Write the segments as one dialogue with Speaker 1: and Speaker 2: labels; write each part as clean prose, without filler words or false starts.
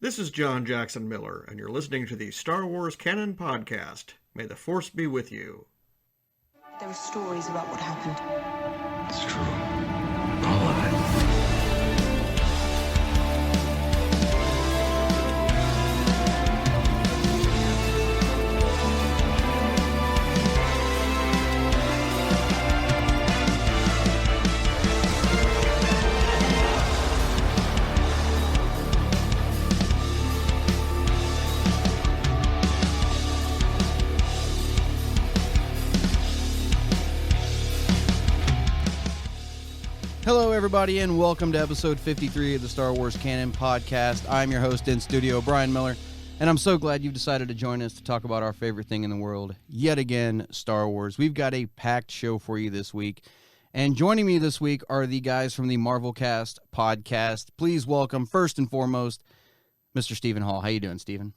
Speaker 1: This is John Jackson Miller, and you're listening to the Star Wars Canon Podcast. May the Force be with you.
Speaker 2: There are stories about what happened.
Speaker 3: It's true. All of it.
Speaker 4: Hello, everybody, and welcome to episode 53 of the Star Wars Canon Podcast. I'm your host in studio, Brian Miller, and I'm so glad you've decided to join us to talk about our favorite thing in the world, yet again, Star Wars. We've got a packed show for you this week, and joining me this week are the guys from the Marvelcast Podcast. Please welcome, first and foremost, Mr. Stephen Hall. How you doing, Stephen?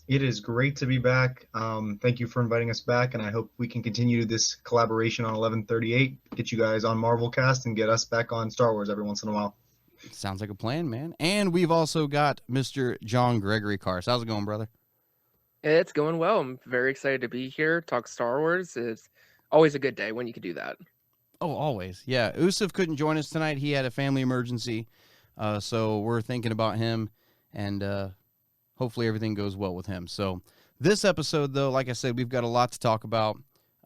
Speaker 5: It is great to be back. Thank you for inviting us back, and I hope we can continue this collaboration on 1138, get you guys on Marvelcast, and get us back on Star Wars every once in a while.
Speaker 4: Sounds like a plan, man. And we've also got Mr. John Gregory Carse. How's it going, brother?
Speaker 6: It's going well. I'm very excited to be here, talk Star Wars. It's always a good day when you can do that.
Speaker 4: Oh, always. Yeah, Usuf couldn't join us tonight. He had a family emergency, so we're thinking about him, and hopefully everything goes well with him. So this episode, though, like I said, we've got a lot to talk about.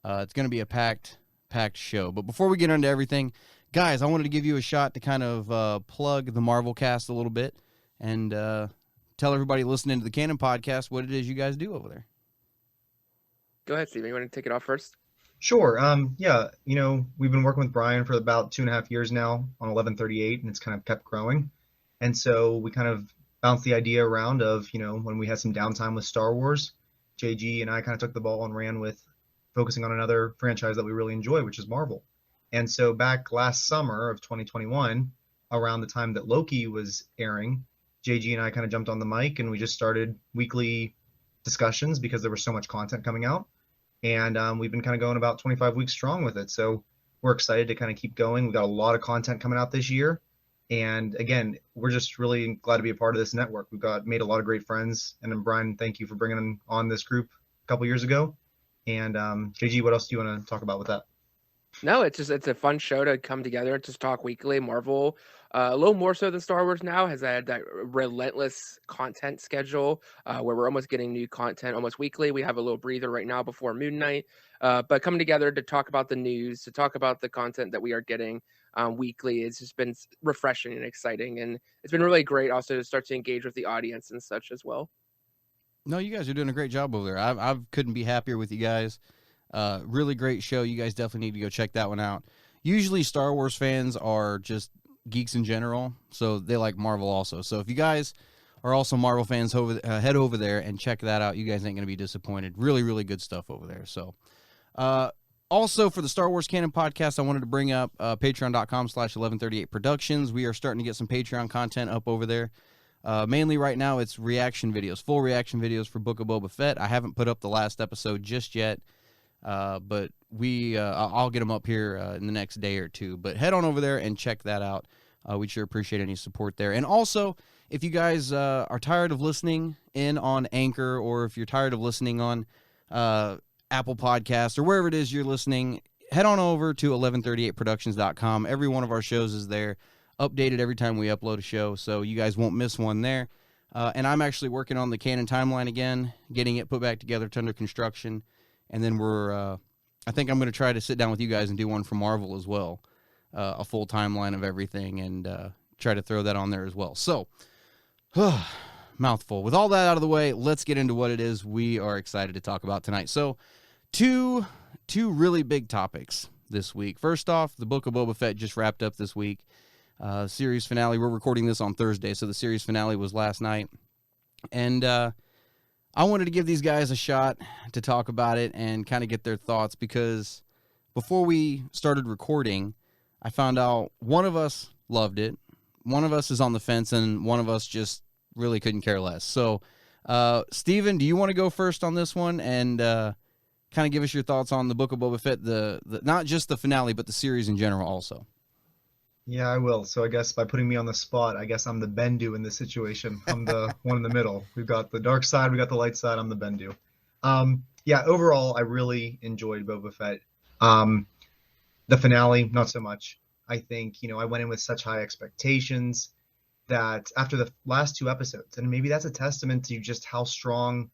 Speaker 4: It's going to be a packed show. But before we get into everything, guys, I wanted to give you a shot to kind of plug the Marvelcast a little bit and tell everybody listening to the Canon Podcast what it is you guys do over there.
Speaker 6: Go ahead, Steven. You want to take it off first?
Speaker 5: Sure. Yeah, we've been working with Brian for about 2.5 years now on 1138, and it's kind of kept growing. And so we kind of bounced the idea around of, when we had some downtime with Star Wars, JG and I kind of took the ball and ran with focusing on another franchise that we really enjoy, which is Marvel. And so back last summer of 2021, around the time that Loki was airing, JG and I kind of jumped on the mic and we just started weekly discussions because there was so much content coming out. And we've been kind of going about 25 weeks strong with it. So we're excited to kind of keep going. We've got a lot of content coming out this year. And again, we're just really glad to be a part of this network. We've made a lot of great friends. And then Brian, thank you for bringing on this group a couple years ago. And JG, what else do you want to talk about with that?
Speaker 6: No, it's a fun show to come together and just talk weekly. Marvel, a little more so than Star Wars now, has had that relentless content schedule where we're almost getting new content almost weekly. We have a little breather right now before Moon Knight, but coming together to talk about the news, to talk about the content that we are getting weekly, it's just been refreshing and exciting, and it's been really great also to start to engage with the audience and such as well.
Speaker 4: No, you guys are doing a great job over there. I couldn't be happier with you guys. Really great show. You guys definitely need to go check that one out. Usually Star Wars fans are just geeks in general, so they like Marvel also. So if you guys are also Marvel fans, head over there and check that out. You guys ain't going to be disappointed. Really, really good stuff over there. So also for the Star Wars Canon Podcast, I wanted to bring up patreon.com/1138 Productions. We are starting to get some Patreon content up over there. Mainly right now it's reaction videos, full reaction videos for Book of Boba Fett. I haven't put up the last episode just yet. But I'll get them up here in the next day or two. But head on over there and check that out. We'd sure appreciate any support there. And also, if you guys are tired of listening in on Anchor, or if you're tired of listening on Apple Podcasts or wherever it is you're listening, head on over to 1138productions.com. Every one of our shows is there, updated every time we upload a show, so you guys won't miss one there. And I'm actually working on the Canon timeline again, getting it put back together. It's under construction. And then I think I'm going to try to sit down with you guys and do one for Marvel as well, a full timeline of everything, and try to throw that on there as well. So, mouthful. With all that out of the way, let's get into what it is we are excited to talk about tonight. So, two really big topics this week. First off, the Book of Boba Fett just wrapped up this week. Series finale. We're recording this on Thursday, so the series finale was last night. And I wanted to give these guys a shot to talk about it and kind of get their thoughts, because before we started recording, I found out one of us loved it, one of us is on the fence, and one of us just really couldn't care less. So, Steven, do you want to go first on this one and kind of give us your thoughts on the Book of Boba Fett, the not just the finale, but the series in general also?
Speaker 5: Yeah, I will. So I guess by putting me on the spot, I guess I'm the Bendu in this situation. I'm the one in the middle. We've got the dark side, we got the light side. I'm the Bendu. Yeah, overall, I really enjoyed Boba Fett. Um, the finale, not so much. I think, I went in with such high expectations that after the last two episodes, and maybe that's a testament to just how strong,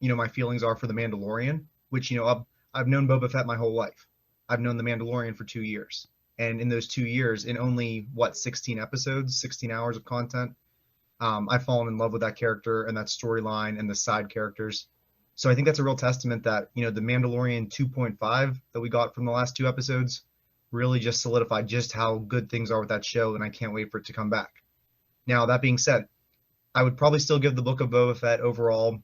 Speaker 5: my feelings are for the Mandalorian, which, I've known Boba Fett my whole life. I've known the Mandalorian for 2 years. And in those 2 years, in only 16 episodes, 16 hours of content, I've fallen in love with that character and that storyline and the side characters. So I think that's a real testament that, the Mandalorian 2.5 that we got from the last two episodes really just solidified just how good things are with that show, and I can't wait for it to come back. Now, that being said, I would probably still give the Book of Boba Fett overall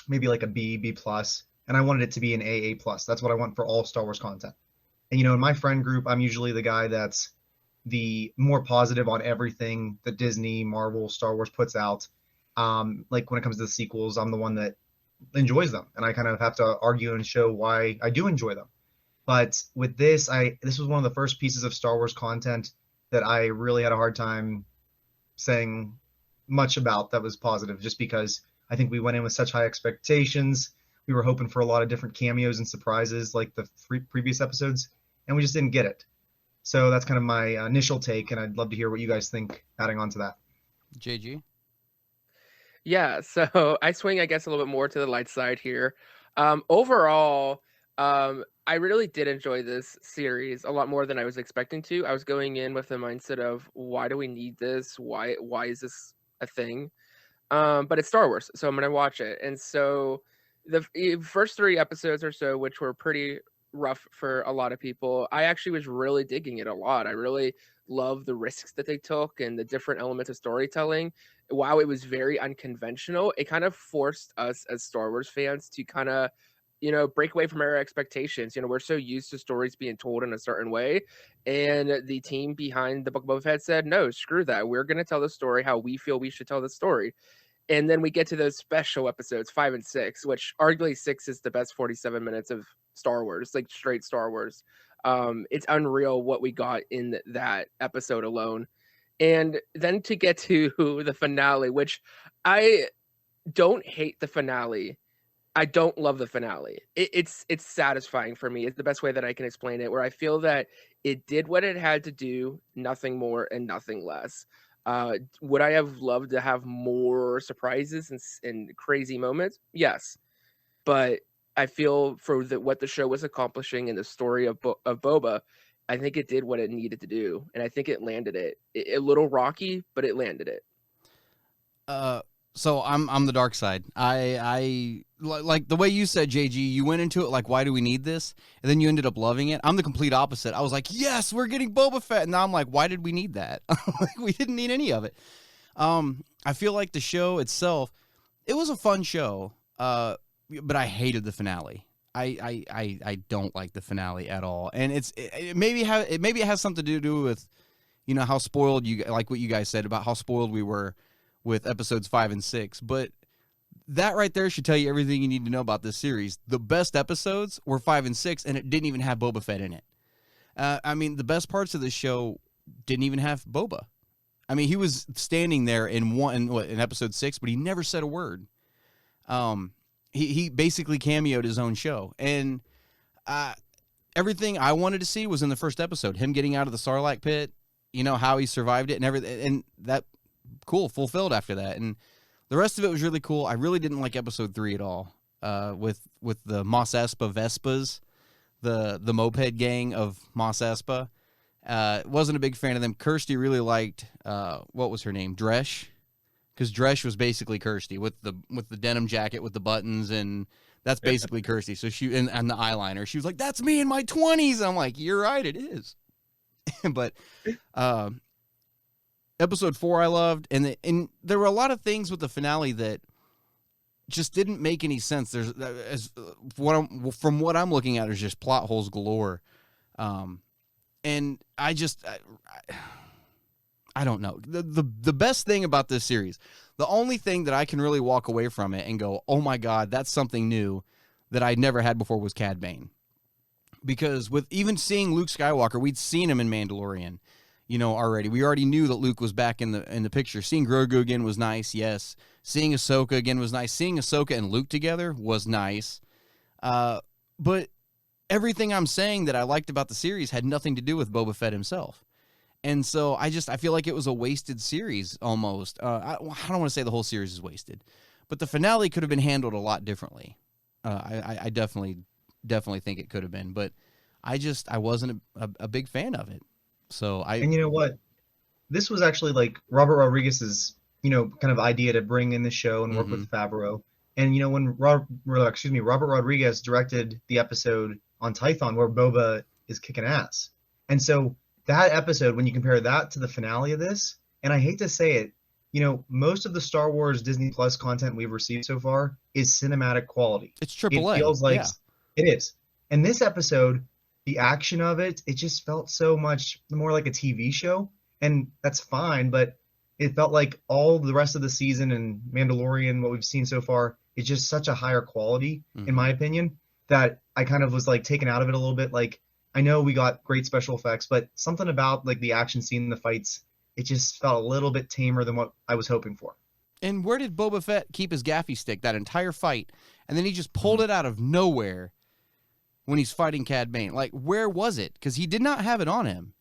Speaker 5: maybe like a B plus, and I wanted it to be an AA plus. That's what I want for all Star Wars content. And, in my friend group, I'm usually the guy that's the more positive on everything that Disney, Marvel, Star Wars puts out. Like when it comes to the sequels, I'm the one that enjoys them, and I kind of have to argue and show why I do enjoy them. But with this was one of the first pieces of Star Wars content that I really had a hard time saying much about that was positive, just because I think we went in with such high expectations. We were hoping for a lot of different cameos and surprises like the previous episodes, and we just didn't get it. So that's kind of my initial take, and I'd love to hear what you guys think adding on to that.
Speaker 4: JG?
Speaker 6: Yeah, so I swing, I guess, a little bit more to the light side here. Overall, I really did enjoy this series a lot more than I was expecting to. I was going in with the mindset of, why do we need this? Why is this a thing? But it's Star Wars, so I'm gonna watch it. And so the first 3 episodes or so, which were pretty rough for a lot of people, I actually was really digging it a lot. I really love the risks that they took and the different elements of storytelling. While it was very unconventional, it kind of forced us as Star Wars fans to kind of, break away from our expectations. We're so used to stories being told in a certain way. And the team behind the Book of Boba Fett said, no, screw that. We're going to tell the story how we feel we should tell the story. And then we get to those special episodes 5 and 6, which arguably 6 is the best 47 minutes of Star Wars, like straight Star Wars. It's unreal what we got in that episode alone. And then to get to the finale, which I don't hate the finale. I don't love the finale. It's satisfying for me. It's the best way that I can explain it, where I feel that it did what it had to do, nothing more and nothing less. Would I have loved to have more surprises and crazy moments? Yes. But I feel for what the show was accomplishing in the story of Boba, I think it did what it needed to do, and I think it landed it. A little rocky, but it landed it.
Speaker 4: So I'm the dark side. I like the way you said, JG, you went into it like, why do we need this? And then you ended up loving it. I'm the complete opposite. I was like, yes, we're getting Boba Fett. And now I'm like, why did we need that? Like, we didn't need any of it. I feel like the show itself, it was a fun show, but I hated the finale. I don't like the finale at all. And it maybe it has something to do with, how spoiled like what you guys said about how spoiled we were with episodes 5 and 6, but that right there should tell you everything you need to know about this series. The best episodes were 5 and 6, and it didn't even have Boba Fett in it. I mean, the best parts of the show didn't even have Boba. I mean, he was standing there in episode 6, but he never said a word. He basically cameoed his own show, and everything I wanted to see was in the first episode. Him getting out of the Sarlacc pit, how he survived it, and everything, and that. Cool, fulfilled after that, and the rest of it was really cool. I really didn't like episode 3 at all. With the Mos Espa Vespas, the moped gang of Mos Espa. Wasn't a big fan of them. Kirsty really liked what was her name, Dresh, because Dresh was basically Kirsty with the denim jacket with the buttons, and that's basically Kirsty. So she and the eyeliner. She was like, "That's me in my 20s." I'm like, "You're right, it is." But episode 4 I loved, and there were a lot of things with the finale that just didn't make any sense. From what I'm looking at, is just plot holes galore, and I don't know. The best thing about this series, the only thing that I can really walk away from it and go, oh my God, that's something new that I'd never had before, was Cad Bane. Because with even seeing Luke Skywalker, we'd seen him in Mandalorian. already. We already knew that Luke was back in the picture. Seeing Grogu again was nice, yes. Seeing Ahsoka again was nice. Seeing Ahsoka and Luke together was nice. But everything I'm saying that I liked about the series had nothing to do with Boba Fett himself. And so I feel like it was a wasted series almost. I don't want to say the whole series is wasted, but the finale could have been handled a lot differently. I definitely think it could have been, but I wasn't a big fan of it. So
Speaker 5: And you know what? This was actually like Robert Rodriguez's, kind of idea to bring in the show and work with Favreau. And when Robert Rodriguez directed the episode on Tython where Boba is kicking ass. And so that episode, when you compare that to the finale of this, and I hate to say it, most of the Star Wars Disney Plus content we've received so far is cinematic quality.
Speaker 4: It's AAA.
Speaker 5: It feels like it is. And this episode, the action of it just felt so much more like a TV show. And that's fine, but it felt like all the rest of the season and Mandalorian, what we've seen so far, is just such a higher quality, in my opinion, that I kind of was like taken out of it a little bit. Like, I know we got great special effects, but something about like the action scene, the fights, it just felt a little bit tamer than what I was hoping for.
Speaker 4: And where did Boba Fett keep his gaffy stick that entire fight? And then he just pulled it out of nowhere when he's fighting Cad Bane. Like, where was it? Because he did not have it on him.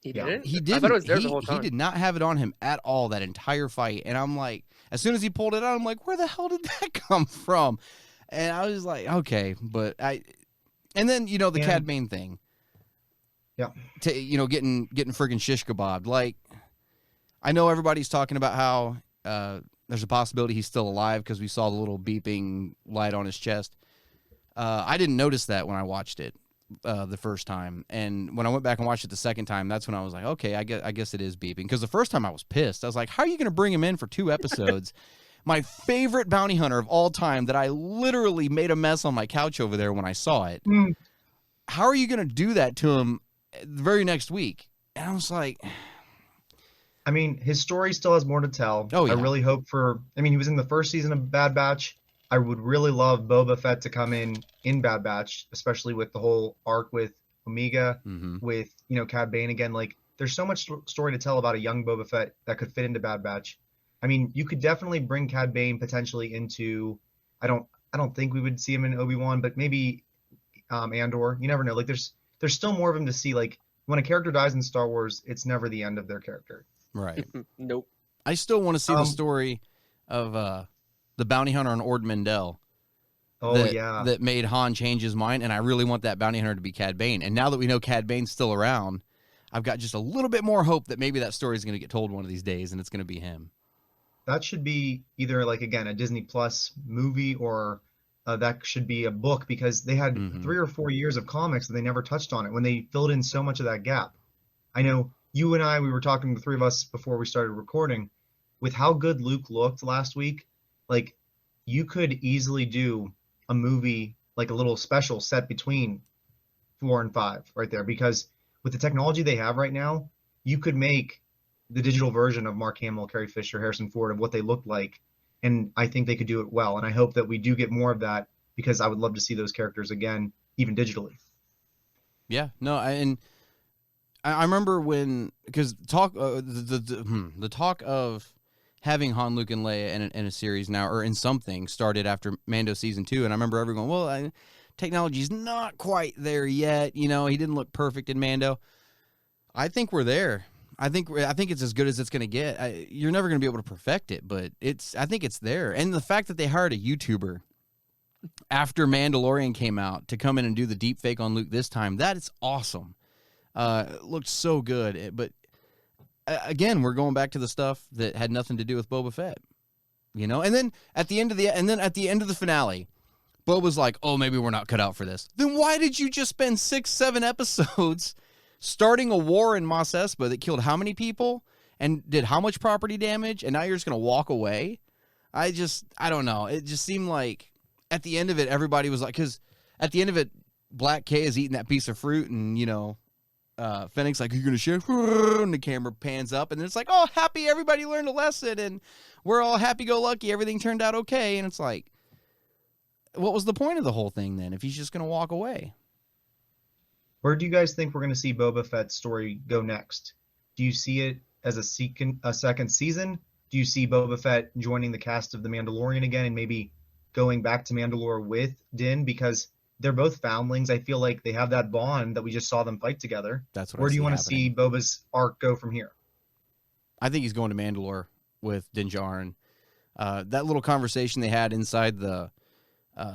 Speaker 6: He didn't?
Speaker 4: He didn't.
Speaker 6: I thought it was there the whole time.
Speaker 4: He did not have it on him at all that entire fight. And I'm like, as soon as he pulled it out, I'm like, where the hell did that come from? And I was like, okay, but and then, the Cad Bane thing.
Speaker 5: Yeah.
Speaker 4: Getting friggin' shish kebabbed. Like, I know everybody's talking about how there's a possibility he's still alive because we saw the little beeping light on his chest. I didn't notice that when I watched it the first time, and when I went back and watched it the second time, that's when I was like, okay, I guess it is beeping. Because the first time I was pissed. I was like, how are you going to bring him in for 2 episodes? My favorite bounty hunter of all time that I literally made a mess on my couch over there when I saw it. How are you going to do that to him the very next week? And I was like,
Speaker 5: I mean, his story still has more to tell.
Speaker 4: Oh, yeah.
Speaker 5: I really hope he was in the first season of Bad Batch. I would really love Boba Fett to come in Bad Batch, especially with the whole arc with Omega, with, Cad Bane again. Like, there's so much story to tell about a young Boba Fett that could fit into Bad Batch. I mean, you could definitely bring Cad Bane potentially into, I don't think we would see him in Obi-Wan, but maybe Andor. You never know. Like, there's still more of him to see. Like, when a character dies in Star Wars, it's never the end of their character.
Speaker 4: right.
Speaker 6: Nope.
Speaker 4: I still want to see the story of the bounty hunter on Ord Mantell. That made Han change his mind, and I really want that bounty hunter to be Cad Bane. And now that we know Cad Bane's still around, I've got just a little bit more hope that maybe that story is going to get told one of these days, and it's going to be him.
Speaker 5: That should be either, like, again, a Disney Plus movie, or that should be a book, because they had 3 or 4 years of comics and they never touched on it when they filled in so much of that gap. I know you and I, we were talking, the 3 of us, before we started recording, with how good Luke looked last week. Like, you could easily do a movie, like a little special set between 4 and 5 right there, because with the technology they have right now, you could make the digital version of Mark Hamill, Carrie Fisher, Harrison Ford, of what they looked like. And I think they could do it well. And I hope that we do get more of that, because I would love to see those characters again, even digitally.
Speaker 4: Yeah, no, I remember when, because the talk of having Han, Luke, and Leia in a series now, or in something, started after Mando season 2, and I remember everyone going, well, technology's not quite there yet. He didn't look perfect in Mando. I think we're there. I think it's as good as it's going to get. You're never going to be able to perfect it, but I think it's there. And the fact that they hired a YouTuber after Mandalorian came out to come in and do the deep fake on Luke this time, that is awesome. It looked so good, but again, we're going back to the stuff that had nothing to do with Boba Fett, And then at the end of the finale, Boba's like, "Oh, maybe we're not cut out for this." Then why did you just spend 6-7 episodes starting a war in Mos Espa that killed how many people and did how much property damage, and now you're just going to walk away? I don't know. It just seemed like at the end of it, everybody was like, because at the end of it, Black K is eating that piece of fruit, and Fennec's like, "Are you going to share?" And the camera pans up, and then it's like, "Oh, happy, everybody learned a lesson, and we're all happy-go-lucky, everything turned out okay." And it's like, what was the point of the whole thing then, if he's just going to walk away?
Speaker 5: Where do you guys think we're going to see Boba Fett's story go next? Do you see it as a second season? Do you see Boba Fett joining the cast of The Mandalorian again and maybe going back to Mandalore with Din? Because they're both foundlings. I feel like they have that bond that we just saw them fight together.
Speaker 4: That's what
Speaker 5: Where
Speaker 4: I
Speaker 5: do you
Speaker 4: see
Speaker 5: want to see Boba's arc go from here?
Speaker 4: I think he's going to Mandalore with Din Djarin. That little conversation they had inside the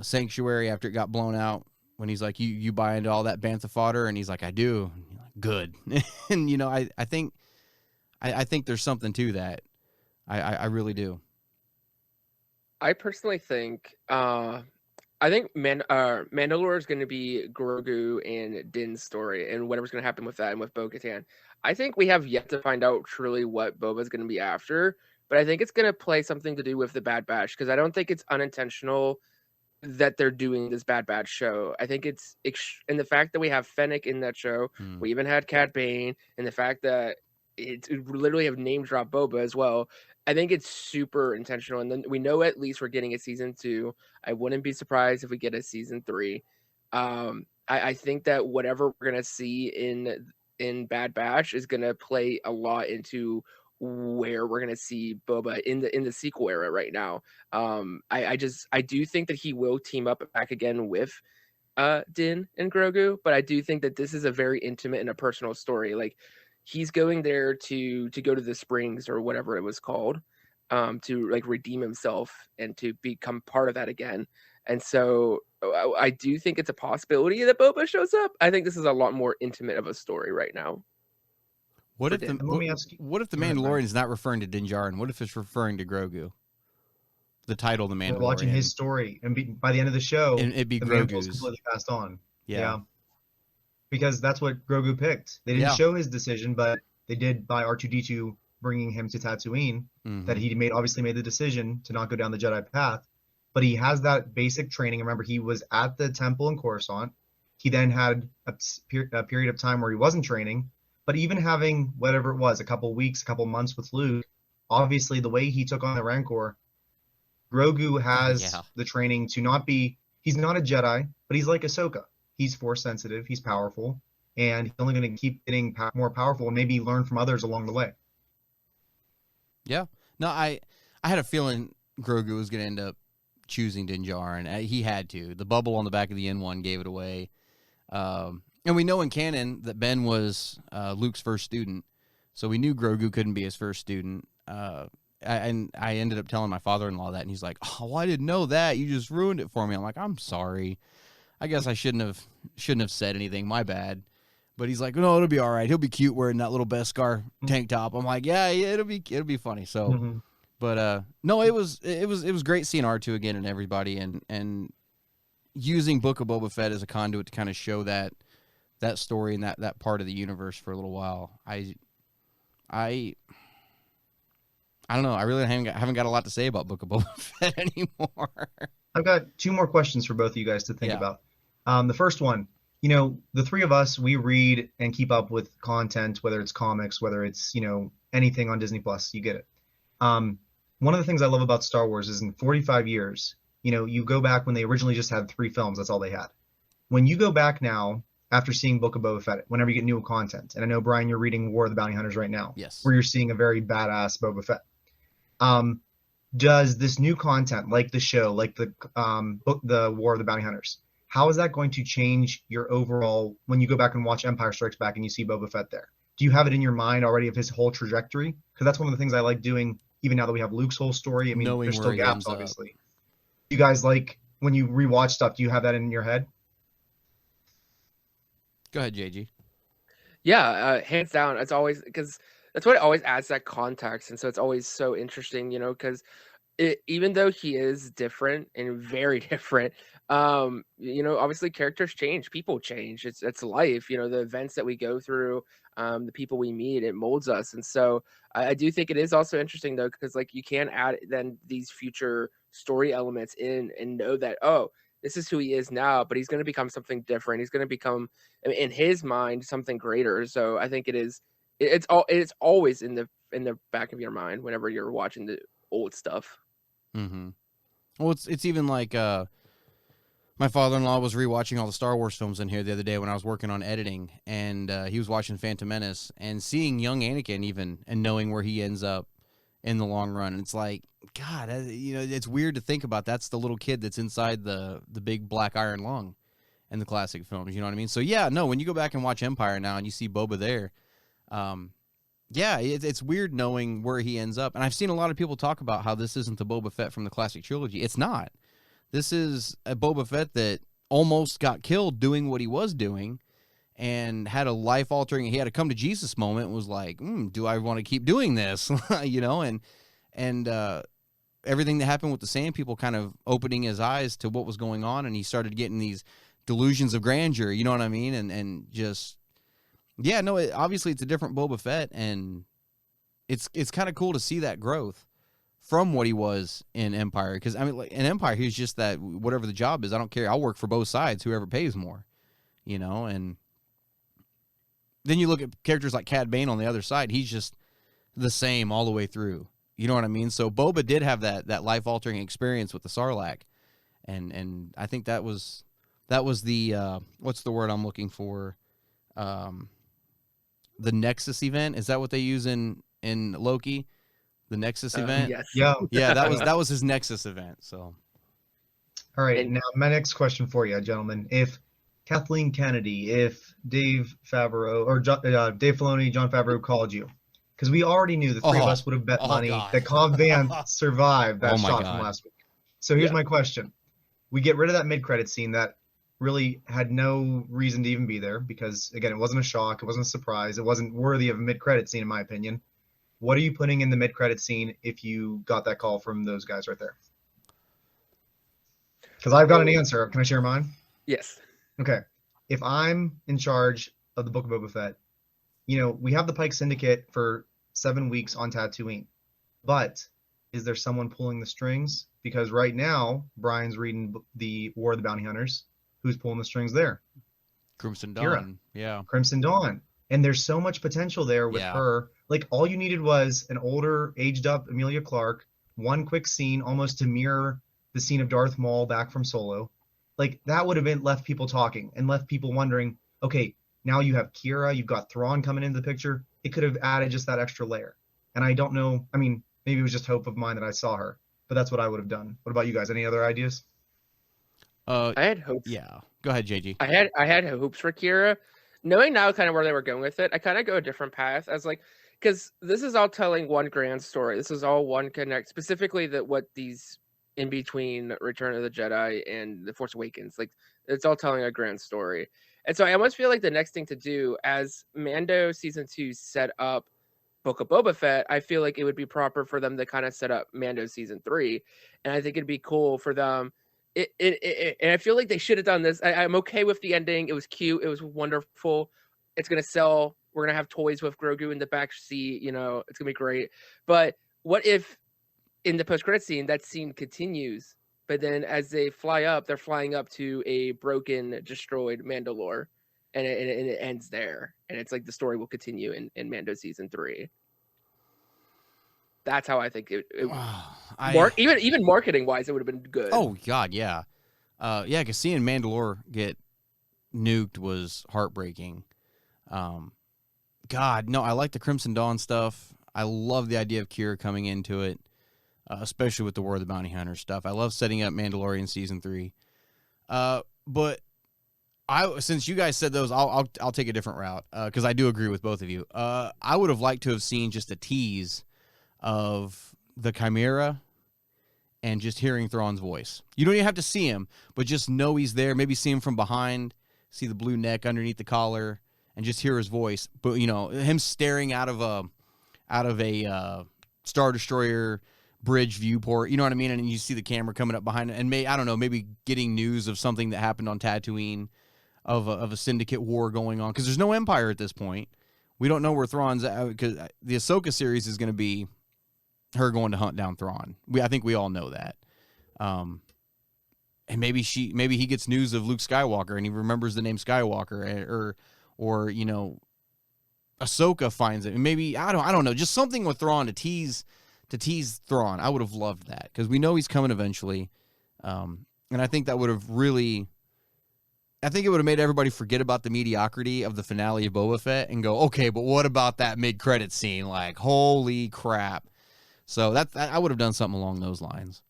Speaker 4: sanctuary after it got blown out, when he's like, you buy into all that bantha fodder? And he's like, I do. And you're like, good. And, you know, I think there's something to that. I really do.
Speaker 6: I personally think Mandalore is going to be Grogu and Din's story, and whatever's going to happen with that and with Bo-Katan. I think we have yet to find out truly what Boba's going to be after, but I think it's going to play something to do with the Bad Batch, because I don't think it's unintentional that they're doing this Bad Batch show. I think it's and the fact that we have Fennec in that show, we even had Cad Bane, and the fact that it literally have name dropped Boba as well. I think it's super intentional, and then we know at least we're getting a season 2. I wouldn't be surprised if we get a season 3. I think that whatever we're gonna see in Bad Batch is gonna play a lot into where we're gonna see Boba in the sequel era right now. I do think that he will team up back again with Din and Grogu, but I do think that this is a very intimate and a personal story. Like, he's going there to go to the springs or whatever it was called, to like redeem himself and to become part of that again. And so I do think it's a possibility that Boba shows up. I think this is a lot more intimate of a story right now.
Speaker 4: What if the Mandalorian is not referring to Din Djarin? What if it's referring to Grogu? The title, The Mandalorian.
Speaker 5: We're watching his story, and by the end of the show,
Speaker 4: and it'd be
Speaker 5: the
Speaker 4: Grogu's
Speaker 5: completely passed on.
Speaker 4: Yeah.
Speaker 5: Because that's what Grogu picked. They didn't show his decision, but they did by R2-D2 bringing him to Tatooine, that he obviously made the decision to not go down the Jedi path. But he has that basic training. Remember, he was at the temple in Coruscant. He then had a period of time where he wasn't training. But even having whatever it was, a couple weeks, a couple months with Luke, obviously the way he took on the Rancor, Grogu has the training to not be, he's not a Jedi, but he's like Ahsoka. He's force sensitive, he's powerful, and he's only going to keep getting more powerful and maybe learn from others along the way.
Speaker 4: Yeah. No, I had a feeling Grogu was going to end up choosing Din Djarin. He had to. The bubble on the back of the N1 gave it away. And we know in canon that Ben was Luke's first student, so we knew Grogu couldn't be his first student. And I ended up telling my father-in-law that, and he's like, "Oh, I didn't know that. You just ruined it for me." I'm like, "I'm sorry. I guess I shouldn't have said anything. My bad." But he's like, "No, it'll be all right. He'll be cute wearing that little Beskar tank top." I'm like, "Yeah, it'll be funny." So, but no, it was great seeing R2 again and everybody, and using Book of Boba Fett as a conduit to kind of show that story and that part of the universe for a little while. I don't know. I really haven't got a lot to say about Book of Boba Fett anymore.
Speaker 5: I've got 2 more questions for both of you guys to think about. The first one, the 3 of us, we read and keep up with content, whether it's comics, whether it's, anything on Disney Plus, you get it. One of the things I love about Star Wars is in 45 years, you go back when they originally just had 3 films, that's all they had. When you go back now, after seeing Book of Boba Fett, whenever you get new content, and I know, Brian, you're reading War of the Bounty Hunters right now,
Speaker 4: yes,
Speaker 5: where you're seeing a very badass Boba Fett. Does this new content, like the show, like the book, the War of the Bounty Hunters, how is that going to change your overall, when you go back and watch Empire Strikes Back and you see Boba Fett there? Do you have it in your mind already of his whole trajectory? Because that's one of the things I like doing, even now that we have Luke's whole story. I mean,
Speaker 4: knowing
Speaker 5: there's still
Speaker 4: where he
Speaker 5: gaps,
Speaker 4: ends up.
Speaker 5: obviously. You guys, like, when you rewatch stuff, do you have that in your head?
Speaker 4: Go ahead, JG.
Speaker 6: Yeah, hands down. It's always, because that's what always adds that context, and so it's always so interesting, because even though he is different and very different, obviously characters change, people change. It's life, the events that we go through, the people we meet, it molds us. And so I do think it is also interesting though, because like you can add then these future story elements in and know that, oh, this is who he is now, but he's going to become something different. He's going to become, in his mind, something greater. So I think it's always in the back of your mind whenever you're watching the old stuff.
Speaker 4: Mm-hmm. Well, it's even like My father-in-law was rewatching all the Star Wars films in here the other day when I was working on editing, and he was watching Phantom Menace and seeing young Anakin even and knowing where he ends up in the long run. And it's like, God, it's weird to think about. That's the little kid that's inside the big black iron lung in the classic films. You know what I mean? So yeah, no, when you go back and watch Empire now and you see Boba there, yeah, it's weird knowing where he ends up. And I've seen a lot of people talk about how this isn't the Boba Fett from the classic trilogy. It's not. This is a Boba Fett that almost got killed doing what he was doing and had a life-altering, he had a come-to-Jesus moment and was like, do I want to keep doing this? And everything that happened with the Sand People kind of opening his eyes to what was going on, and he started getting these delusions of grandeur, you know what I mean? And just, yeah, no, obviously it's a different Boba Fett, and it's kind of cool to see that growth from what he was in Empire. Because, I mean, like, in Empire, he was just that, whatever the job is, I don't care. I'll work for both sides, whoever pays more, and then you look at characters like Cad Bane on the other side. He's just the same all the way through. You know what I mean? So Boba did have that life-altering experience with the Sarlacc. And I think that was the, what's the word I'm looking for? The Nexus event. Is that what they use in Loki? The Nexus event?
Speaker 6: Yes.
Speaker 4: Yeah, that was his Nexus event. So,
Speaker 5: all right. Now, my next question for you, gentlemen. If Kathleen Kennedy, if Dave Favreau, or Dave Filoni, Jon Favreau called you, because we already knew the three of us would have bet money that Cobb Vanth survived that shot from last week. So here's my question. We get rid of that mid-credit scene that really had no reason to even be there because, again, it wasn't a shock. It wasn't a surprise. It wasn't worthy of a mid-credit scene, in my opinion. What are you putting in the mid-credit scene if you got that call from those guys right there? Because I've got an answer. Can I share mine?
Speaker 6: Yes.
Speaker 5: Okay. If I'm in charge of the Book of Boba Fett, we have the Pike Syndicate for 7 weeks on Tatooine. But is there someone pulling the strings? Because right now, Brian's reading the War of the Bounty Hunters. Who's pulling the strings there?
Speaker 4: Crimson Dawn.
Speaker 5: Kira.
Speaker 4: Yeah.
Speaker 5: Crimson Dawn. And there's so much potential there with her. Like, all you needed was an older, aged-up Emilia Clarke, one quick scene almost to mirror the scene of Darth Maul back from Solo. Like, that would have left people talking and left people wondering, okay, now you have Kira, you've got Thrawn coming into the picture. It could have added just that extra layer. And I don't know, I mean, maybe it was just hope of mine that I saw her, but that's what I would have done. What about you guys? Any other ideas?
Speaker 6: I had hopes.
Speaker 4: Yeah. Go ahead, JG.
Speaker 6: I had hopes for Kira. Knowing now kind of where they were going with it, I kind of go a different path. As like, because this is all telling one grand story. This is all one connect, specifically what these in between Return of the Jedi and The Force Awakens, like it's all telling a grand story. And so I almost feel like the next thing to do, as Mando season 2 set up Book of Boba Fett, I feel like it would be proper for them to kind of set up Mando season 3. And I think it'd be cool for them. And I feel like they should have done this. I'm okay with the ending. It was cute. It was wonderful. It's going to sell. We're going to have toys with Grogu in the back seat. It's going to be great. But what if in the post-credit scene, that scene continues, but then as they fly up, they're flying up to a broken, destroyed Mandalore, and it ends there. And it's like the story will continue in Mando season 3. That's how I think even marketing wise, it would have been good.
Speaker 4: Oh God, yeah, because seeing Mandalore get nuked was heartbreaking. God, no, I like the Crimson Dawn stuff. I love the idea of Kira coming into it, especially with the War of the Bounty Hunter stuff. I love setting up Mandalorian season 3. But since you guys said those, I'll take a different route because I do agree with both of you. I would have liked to have seen just a tease of the Chimera and just hearing Thrawn's voice. You don't even have to see him, but just know he's there. Maybe see him from behind, see the blue neck underneath the collar, and just hear his voice. But him staring out of a Star Destroyer bridge viewport. You know what I mean? And you see the camera coming up behind it, and maybe getting news of something that happened on Tatooine, of a syndicate war going on, because there's no Empire at this point. We don't know where Thrawn's at, because the Ahsoka series is going to be her going to hunt down Thrawn. I think we all know that. And maybe he gets news of Luke Skywalker and he remembers the name Skywalker, or Ahsoka finds it. And maybe I don't know, just something with Thrawn to tease Thrawn. I would have loved that because we know he's coming eventually. And I think that would have really, I think it would have made everybody forget about the mediocrity of the finale of Boba Fett and go, okay, but what about that mid-credit scene? Like, holy crap. So I would have done something along those lines.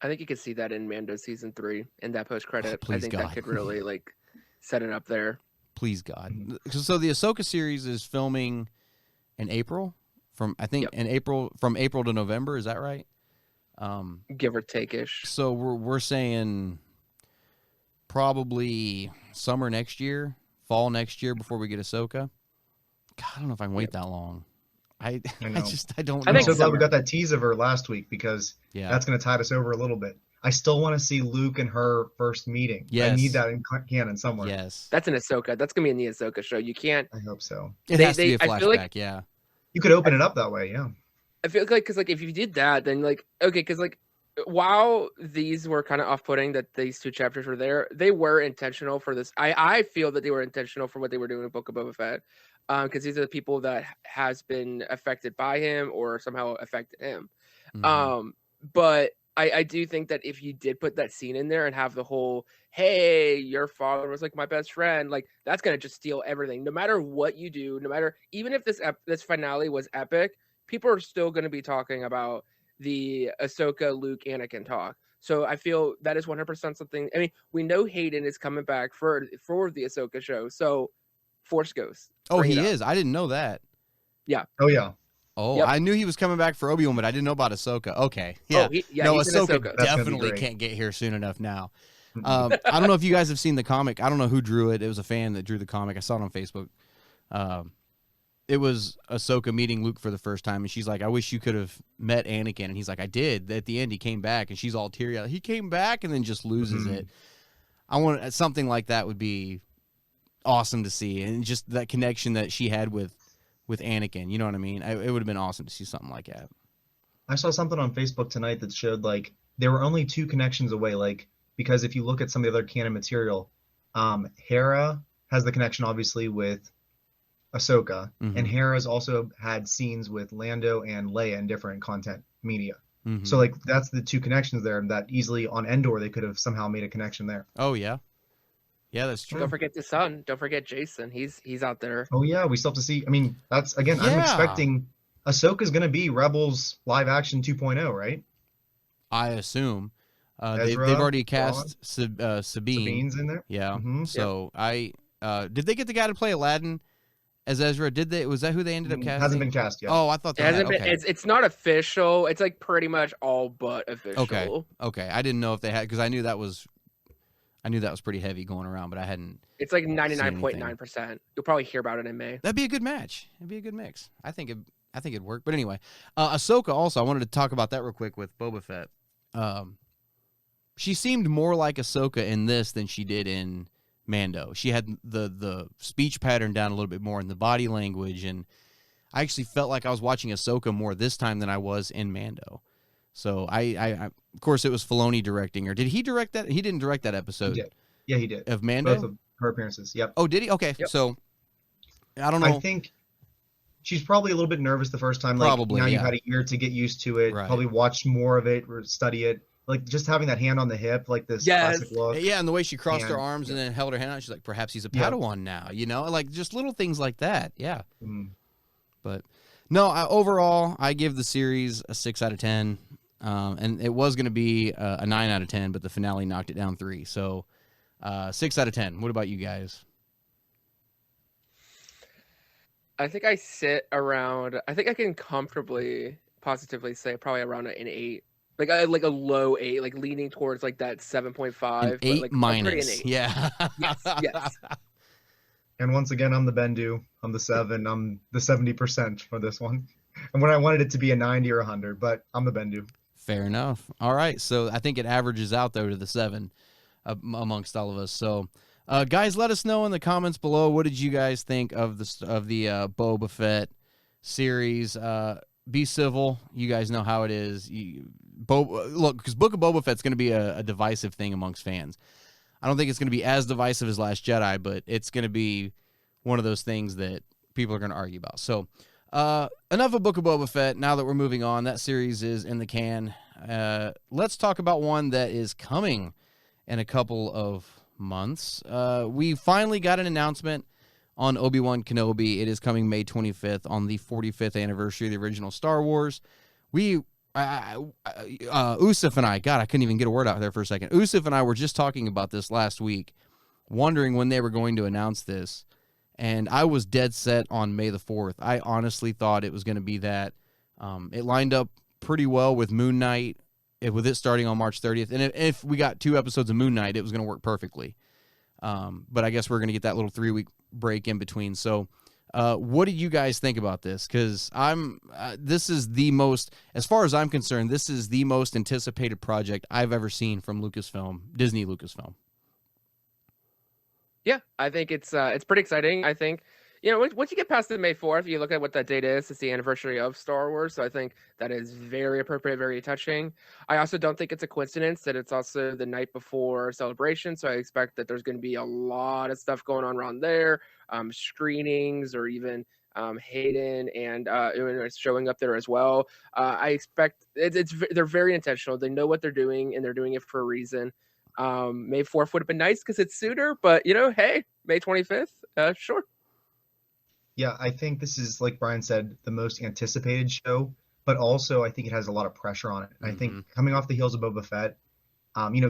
Speaker 6: I think you could see that in Mando season 3 in that post credit.
Speaker 4: Oh, please,
Speaker 6: I think
Speaker 4: God.
Speaker 6: that could really like set it up there.
Speaker 4: Please, God. So the Ahsoka series is filming in April from April to November. Is that right?
Speaker 6: Give or take-ish.
Speaker 4: So we're saying probably summer next year, fall next year before we get Ahsoka. God, I don't know if I can wait that long. I don't know.
Speaker 5: I'm so glad we got that tease of her last week because that's going to tide us over a little bit. I still want to see Luke and her first meeting.
Speaker 4: Yes.
Speaker 5: I need that in canon somewhere.
Speaker 4: Yes.
Speaker 6: That's an Ahsoka. That's going to be in the Ahsoka show. You can't.
Speaker 5: I hope so.
Speaker 4: It has to be a
Speaker 6: I feel
Speaker 4: flashback,
Speaker 6: like,
Speaker 4: yeah.
Speaker 5: You could open it up that way, yeah.
Speaker 6: I feel like, because like if you did that, then like, okay, because like while these were kind of off-putting that these 2 chapters were there, they were intentional for this. I feel that they were intentional for what they were doing in Book of Boba Fett. Because these are the people that has been affected by him or somehow affected him.
Speaker 4: Mm-hmm.
Speaker 6: But I do think that if you did put that scene in there and have the whole, hey, your father was like my best friend, like that's going to just steal everything. No matter what you do, no matter, even if this finale was epic, people are still going to be talking about the Ahsoka, Luke, Anakin talk. So I feel that is 100% something. I mean, we know Hayden is coming back for the Ahsoka show. So Force Ghost.
Speaker 4: Oh, he is. I didn't know that.
Speaker 6: Yeah.
Speaker 5: Oh, yeah.
Speaker 4: Oh,
Speaker 6: Yep.
Speaker 4: I knew he was coming back for Obi-Wan, but I didn't know about Ahsoka. Okay. Yeah.
Speaker 6: Oh,
Speaker 4: no,
Speaker 6: he's in
Speaker 4: Ahsoka
Speaker 5: That's
Speaker 4: definitely can't get here soon enough now. I don't know if you guys have seen the comic. I don't know who drew it. It was a fan that drew the comic. I saw it on Facebook. It was Ahsoka meeting Luke for the first time, and she's like, I wish you could have met Anakin. And he's like, I did. At the end, he came back, and she's all teary-eyed. He came back and then just loses it. I want something like that would be awesome to see, and just that connection that she had with Anakin, you know what I mean? It would have been awesome to see something like that.
Speaker 5: I saw something on Facebook tonight that showed like there were only 2 connections away, like because if you look at some of the other canon material, Hera has the connection obviously with Ahsoka, and Hera's also had scenes with Lando and Leia in different content media. So like that's the 2 connections there that easily on Endor they could have somehow made a connection there.
Speaker 4: Oh yeah. Yeah, that's true.
Speaker 6: Don't forget the son. Don't forget Jason. He's out there.
Speaker 5: Oh yeah, we still have to see. I mean, that's again. I'm expecting Ahsoka's going to be Rebels live action 2.0, right?
Speaker 4: I assume. They've
Speaker 5: Ezra,
Speaker 4: already cast Sabine.
Speaker 5: Sabine's in there.
Speaker 4: Yeah. So did they get the guy to play Aladdin as Ezra? Did they? Was that who they ended up casting?
Speaker 5: Hasn't been cast yet.
Speaker 4: Oh, I thought
Speaker 6: It hasn't been. It's not official. It's like pretty much all but official.
Speaker 4: Okay. I didn't know if they had, because I knew that was pretty heavy going around, but I hadn't.
Speaker 6: It's like 99.9%. You'll probably hear about it in May.
Speaker 4: That'd be a good match. It'd be a good mix. I think it'd work. But anyway, Ahsoka also, I wanted to talk about that real quick with Boba Fett. She seemed more like Ahsoka in this than she did in Mando. She had the speech pattern down a little bit more in the body language, and I actually felt like I was watching Ahsoka more this time than I was in Mando. So I of course it was Filoni directing her. Did he direct that? He didn't direct that episode.
Speaker 5: He did. Yeah, he did.
Speaker 4: Of Mando?
Speaker 5: Both of her appearances. Yep.
Speaker 4: Oh, did he? Okay.
Speaker 6: Yep.
Speaker 4: So I don't know.
Speaker 5: I think she's probably a little bit nervous the first time. Like
Speaker 4: Probably,
Speaker 5: now
Speaker 4: yeah.
Speaker 5: you've had a year to get used to it.
Speaker 4: Right.
Speaker 5: Probably watch more of it or study it. Like just having that hand on the hip, like this classic look.
Speaker 4: Yeah, and the way she crossed her
Speaker 5: And-
Speaker 4: arms and then held her hand out, she's like, perhaps he's a
Speaker 5: Yeah.
Speaker 4: Padawan now, you know? Like, just little things like that, yeah.
Speaker 5: Mm.
Speaker 4: But, no, overall, I give the series a 6 out of 10. And it was going to be a 9 out of 10, but the finale knocked it down 3. So, 6 out of 10. What about you guys?
Speaker 6: I think I sit around. I think I can comfortably, positively say probably around an 8. Like a low 8, like leaning towards like that 7.5.
Speaker 4: An 8
Speaker 6: like,
Speaker 4: minus.
Speaker 6: An 8.
Speaker 4: Yeah.
Speaker 6: Yes.
Speaker 5: And once again, I'm the Bendu. I'm the 7. I'm the 70% for this one. And when I wanted it to be a 90 or 100, but I'm the Bendu.
Speaker 4: Fair enough. All right. So I think it averages out, though, to the 7 amongst all of us. So, guys, let us know in the comments below. What did you guys think of the Boba Fett series? Be civil. You guys know how it is. Look, because Book of Boba Fett's going to be a divisive thing amongst fans. I don't think it's going to be as divisive as Last Jedi, but it's going to be one of those things that people are going to argue about. So, enough of Book of Boba Fett. Now that we're moving on, that series is in the can. let's talk about one that is coming in a couple of months. We finally got an announcement on Obi-Wan Kenobi. It is coming May 25th on the 45th anniversary of the original Star Wars. Usif and I, God, I couldn't even get a word out there for a second. Usif and I were just talking about this last week, wondering when they were going to announce this. And I was dead set on May the 4th. I honestly thought it was going to be that. It lined up pretty well with Moon Knight, with it starting on March 30th. And if we got 2 episodes of Moon Knight, it was going to work perfectly. But I guess we're going to get that little 3-week break in between. So what do you guys think about this? Because this is the most, as far as I'm concerned, this is the most anticipated project I've ever seen from Disney Lucasfilm.
Speaker 6: Yeah, I think it's pretty exciting. I think, once you get past the May 4th, you look at what that date is. It's the anniversary of Star Wars. So I think that is very appropriate, very touching. I also don't think it's a coincidence that it's also the night before Celebration. So I expect that there's going to be a lot of stuff going on around there, screenings, or even Hayden and it's showing up there as well. I expect they're very intentional. They know what they're doing, and they're doing it for a reason. May 4th would have been nice because it's sooner, but hey, May 25th, sure.
Speaker 5: Yeah, I think this is, like Brian said, the most anticipated show, but also I think it has a lot of pressure on it. I think coming off the heels of Boba Fett,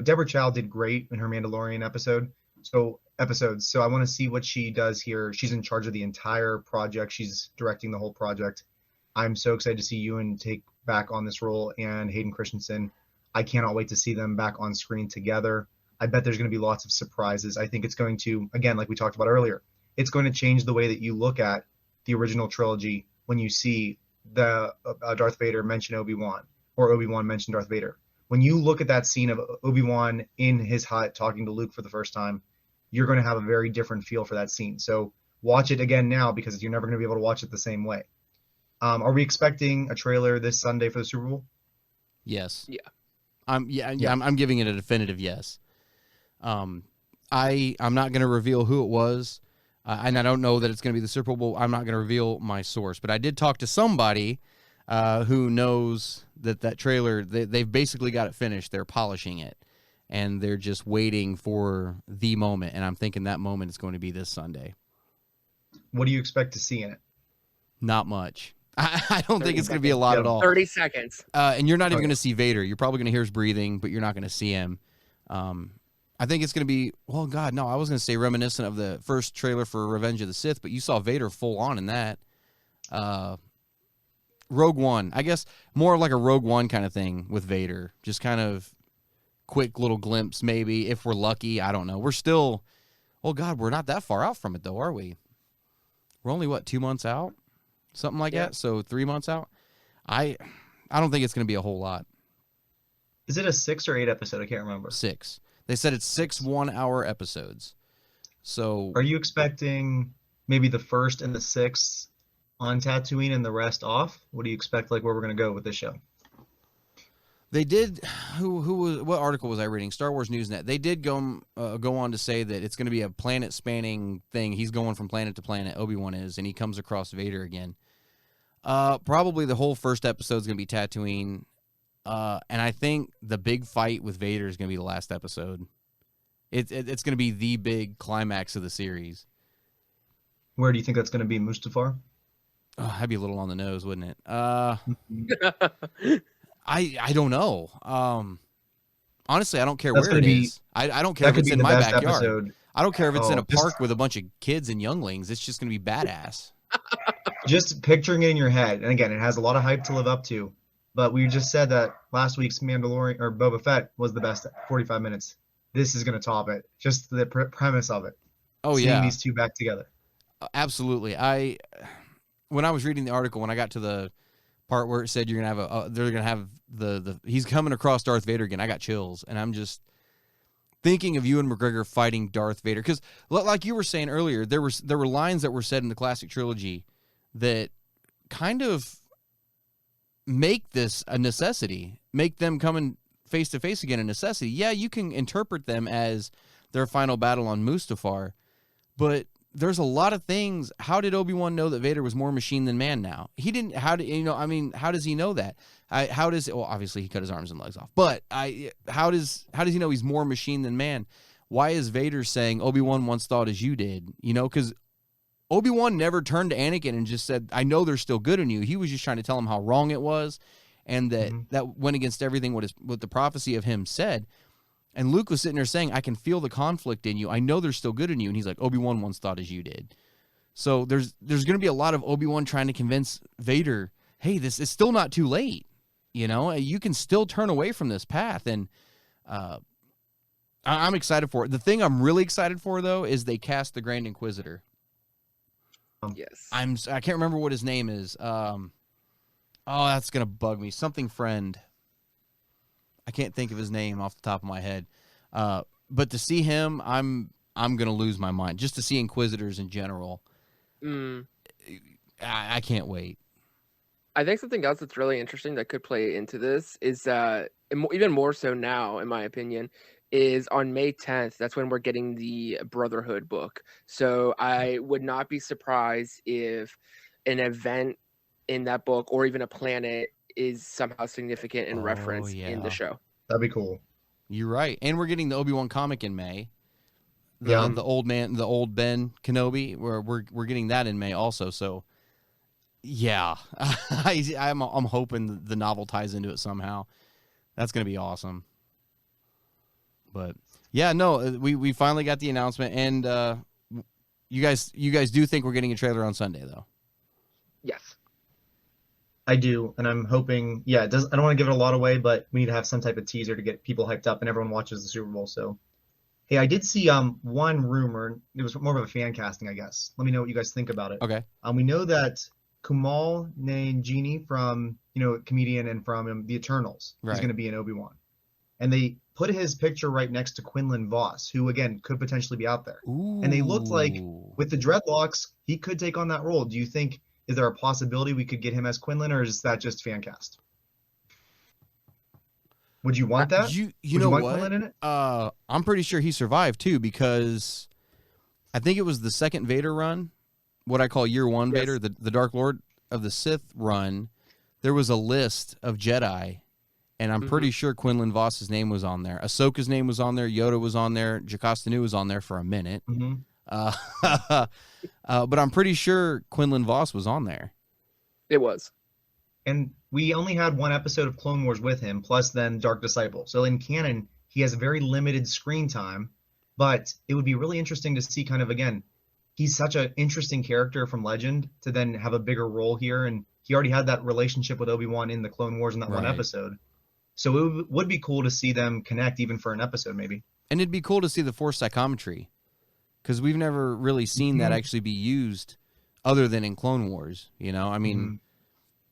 Speaker 5: Deborah Chow did great in her Mandalorian episodes. So I want to see what she does here. She's in charge of the entire project. She's directing the whole project. I'm so excited to see Ewan take back on this role, and Hayden Christensen. I cannot wait to see them back on screen together. I bet there's going to be lots of surprises. I think it's going to, again, like we talked about earlier, it's going to change the way that you look at the original trilogy when you see the Darth Vader mention Obi-Wan, or Obi-Wan mention Darth Vader. When you look at that scene of Obi-Wan in his hut talking to Luke for the first time, you're going to have a very different feel for that scene. So watch it again now, because you're never going to be able to watch it the same way. Are we expecting a trailer this Sunday for the Super Bowl?
Speaker 4: Yes.
Speaker 6: Yeah.
Speaker 4: I'm giving it a definitive yes. I'm not going to reveal who it was, and I don't know that it's going to be the Super Bowl. I'm not going to reveal my source, but I did talk to somebody who knows that trailer. They've basically got it finished. They're polishing it, and they're just waiting for the moment. And I'm thinking that moment is going to be this Sunday.
Speaker 5: What do you expect to see in it?
Speaker 4: Not much. I don't think it's going to be a lot at all.
Speaker 6: 30 seconds.
Speaker 4: And you're not even going to see Vader. You're probably going to hear his breathing, but you're not going to see him. I think it's going to be, well, God, no, I was going to say reminiscent of the first trailer for Revenge of the Sith, but you saw Vader full on in that. Rogue One, I guess more like a Rogue One kind of thing with Vader. Just kind of quick little glimpse, maybe, if we're lucky. I don't know. We're still, oh, God, we're not that far out from it, though, are we? We're only, 2 months out? Something like that. So 3 months out. I don't think it's going to be a whole lot.
Speaker 5: Is it a 6 or 8 episode? I can't remember.
Speaker 4: 6. They said it's 6 1-hour episodes. So
Speaker 5: are you expecting maybe the first and the 6th on Tatooine and the rest off? What do you expect, like, where we're going to go with this show?
Speaker 4: They did. What article was I reading? Star Wars Newsnet. They did go on to say that it's going to be a planet spanning thing. He's going from planet to planet. Obi-Wan is, and he comes across Vader again. Probably the whole first episode is going to be Tatooine, and I think the big fight with Vader is going to be the last episode. It's going to be the big climax of the series.
Speaker 5: Where do you think that's going to be, Mustafar?
Speaker 4: Oh, that'd be a little on the nose, wouldn't it? I don't know. Honestly, I don't care where it is. I don't care if it's in my backyard. Episode. I don't care if it's in a park with a bunch of kids and younglings. It's just going to be badass.
Speaker 5: Just picturing it in your head. And again, it has a lot of hype to live up to. But we just said that last week's Mandalorian or Boba Fett was the best 45 minutes. This is going to top it. Just the premise of it.
Speaker 4: Oh,
Speaker 5: Seeing these two back together.
Speaker 4: Absolutely. When I was reading the article, when I got to the part where it said you're gonna have he's coming across Darth Vader again, I got chills, and I'm just thinking of Ewan McGregor fighting Darth Vader, because like you were saying earlier, there were lines that were said in the classic trilogy that kind of make this a necessity, make them coming face to face again a necessity. Yeah, you can interpret them as their final battle on Mustafar, but there's a lot of things. How did Obi-Wan know that Vader was more machine than man now? He didn't. How did how does he know that? Well, obviously he cut his arms and legs off. But how does he know he's more machine than man? Why is Vader saying Obi-Wan once thought as you did? Because Obi-Wan never turned to Anakin and just said, I know they're still good in you. He was just trying to tell him how wrong it was, and that went against everything what the prophecy of him said. And Luke was sitting there saying, I can feel the conflict in you. I know they're still good in you. And he's like, Obi-Wan once thought as you did. So there's going to be a lot of Obi-Wan trying to convince Vader, hey, this is still not too late. You can still turn away from this path. And I'm excited for it. The thing I'm really excited for, though, is they cast the Grand Inquisitor.
Speaker 6: Yes.
Speaker 4: I can't remember what his name is. That's going to bug me. Something Friend. I can't think of his name off the top of my head. But to see him, I'm going to lose my mind. Just to see Inquisitors in general. I can't wait.
Speaker 6: I think something else that's really interesting that could play into this is even more so now, in my opinion, is on May 10th. That's when we're getting the Brotherhood book. So I would not be surprised if an event in that book or even a planet is somehow significant and referenced in the show.
Speaker 5: That'd be cool.
Speaker 4: You're right. And we're getting the Obi-Wan comic in May. The old Ben Kenobi. We're getting that in May also. So yeah, I'm hoping the novel ties into it somehow. That's going to be awesome. But yeah, no, we finally got the announcement, and you guys do think we're getting a trailer on Sunday though?
Speaker 6: Yes.
Speaker 5: I do, and I'm hoping. Yeah, I don't want to give it a lot away, but we need to have some type of teaser to get people hyped up, and everyone watches the Super Bowl. So, hey, I did see one rumor. It was more of a fan casting, I guess. Let me know what you guys think about it.
Speaker 4: Okay.
Speaker 5: We know that Kumail Nanjiani from comedian and from The Eternals is going to be in Obi-Wan, and they put his picture right next to Quinlan Vos, who again could potentially be out there.
Speaker 4: Ooh.
Speaker 5: And they looked like with the dreadlocks, he could take on that role. Do you think? Is there a possibility we could get him as Quinlan, or is that just fan cast? Would you want that?
Speaker 4: You
Speaker 5: Would
Speaker 4: know
Speaker 5: you want
Speaker 4: what?
Speaker 5: Quinlan in it?
Speaker 4: I'm pretty sure he survived too, because I think it was the second Vader run, what I call year one Vader, the Dark Lord of the Sith run. There was a list of Jedi, and I'm pretty sure Quinlan Voss's name was on there. Ahsoka's name was on there. Yoda was on there. Jocasta Nu was on there for a minute. But I'm pretty sure Quinlan Vos was on there.
Speaker 6: It was.
Speaker 5: And we only had one episode of Clone Wars with him, plus then Dark Disciple. So in canon, he has a very limited screen time, but it would be really interesting to see kind of, again, he's such an interesting character from Legend to then have a bigger role here. And he already had that relationship with Obi-Wan in the Clone Wars in that one episode. So it would be cool to see them connect even for an episode maybe.
Speaker 4: And it'd be cool to see the Force psychometry, because we've never really seen that actually be used other than in Clone Wars. I mean,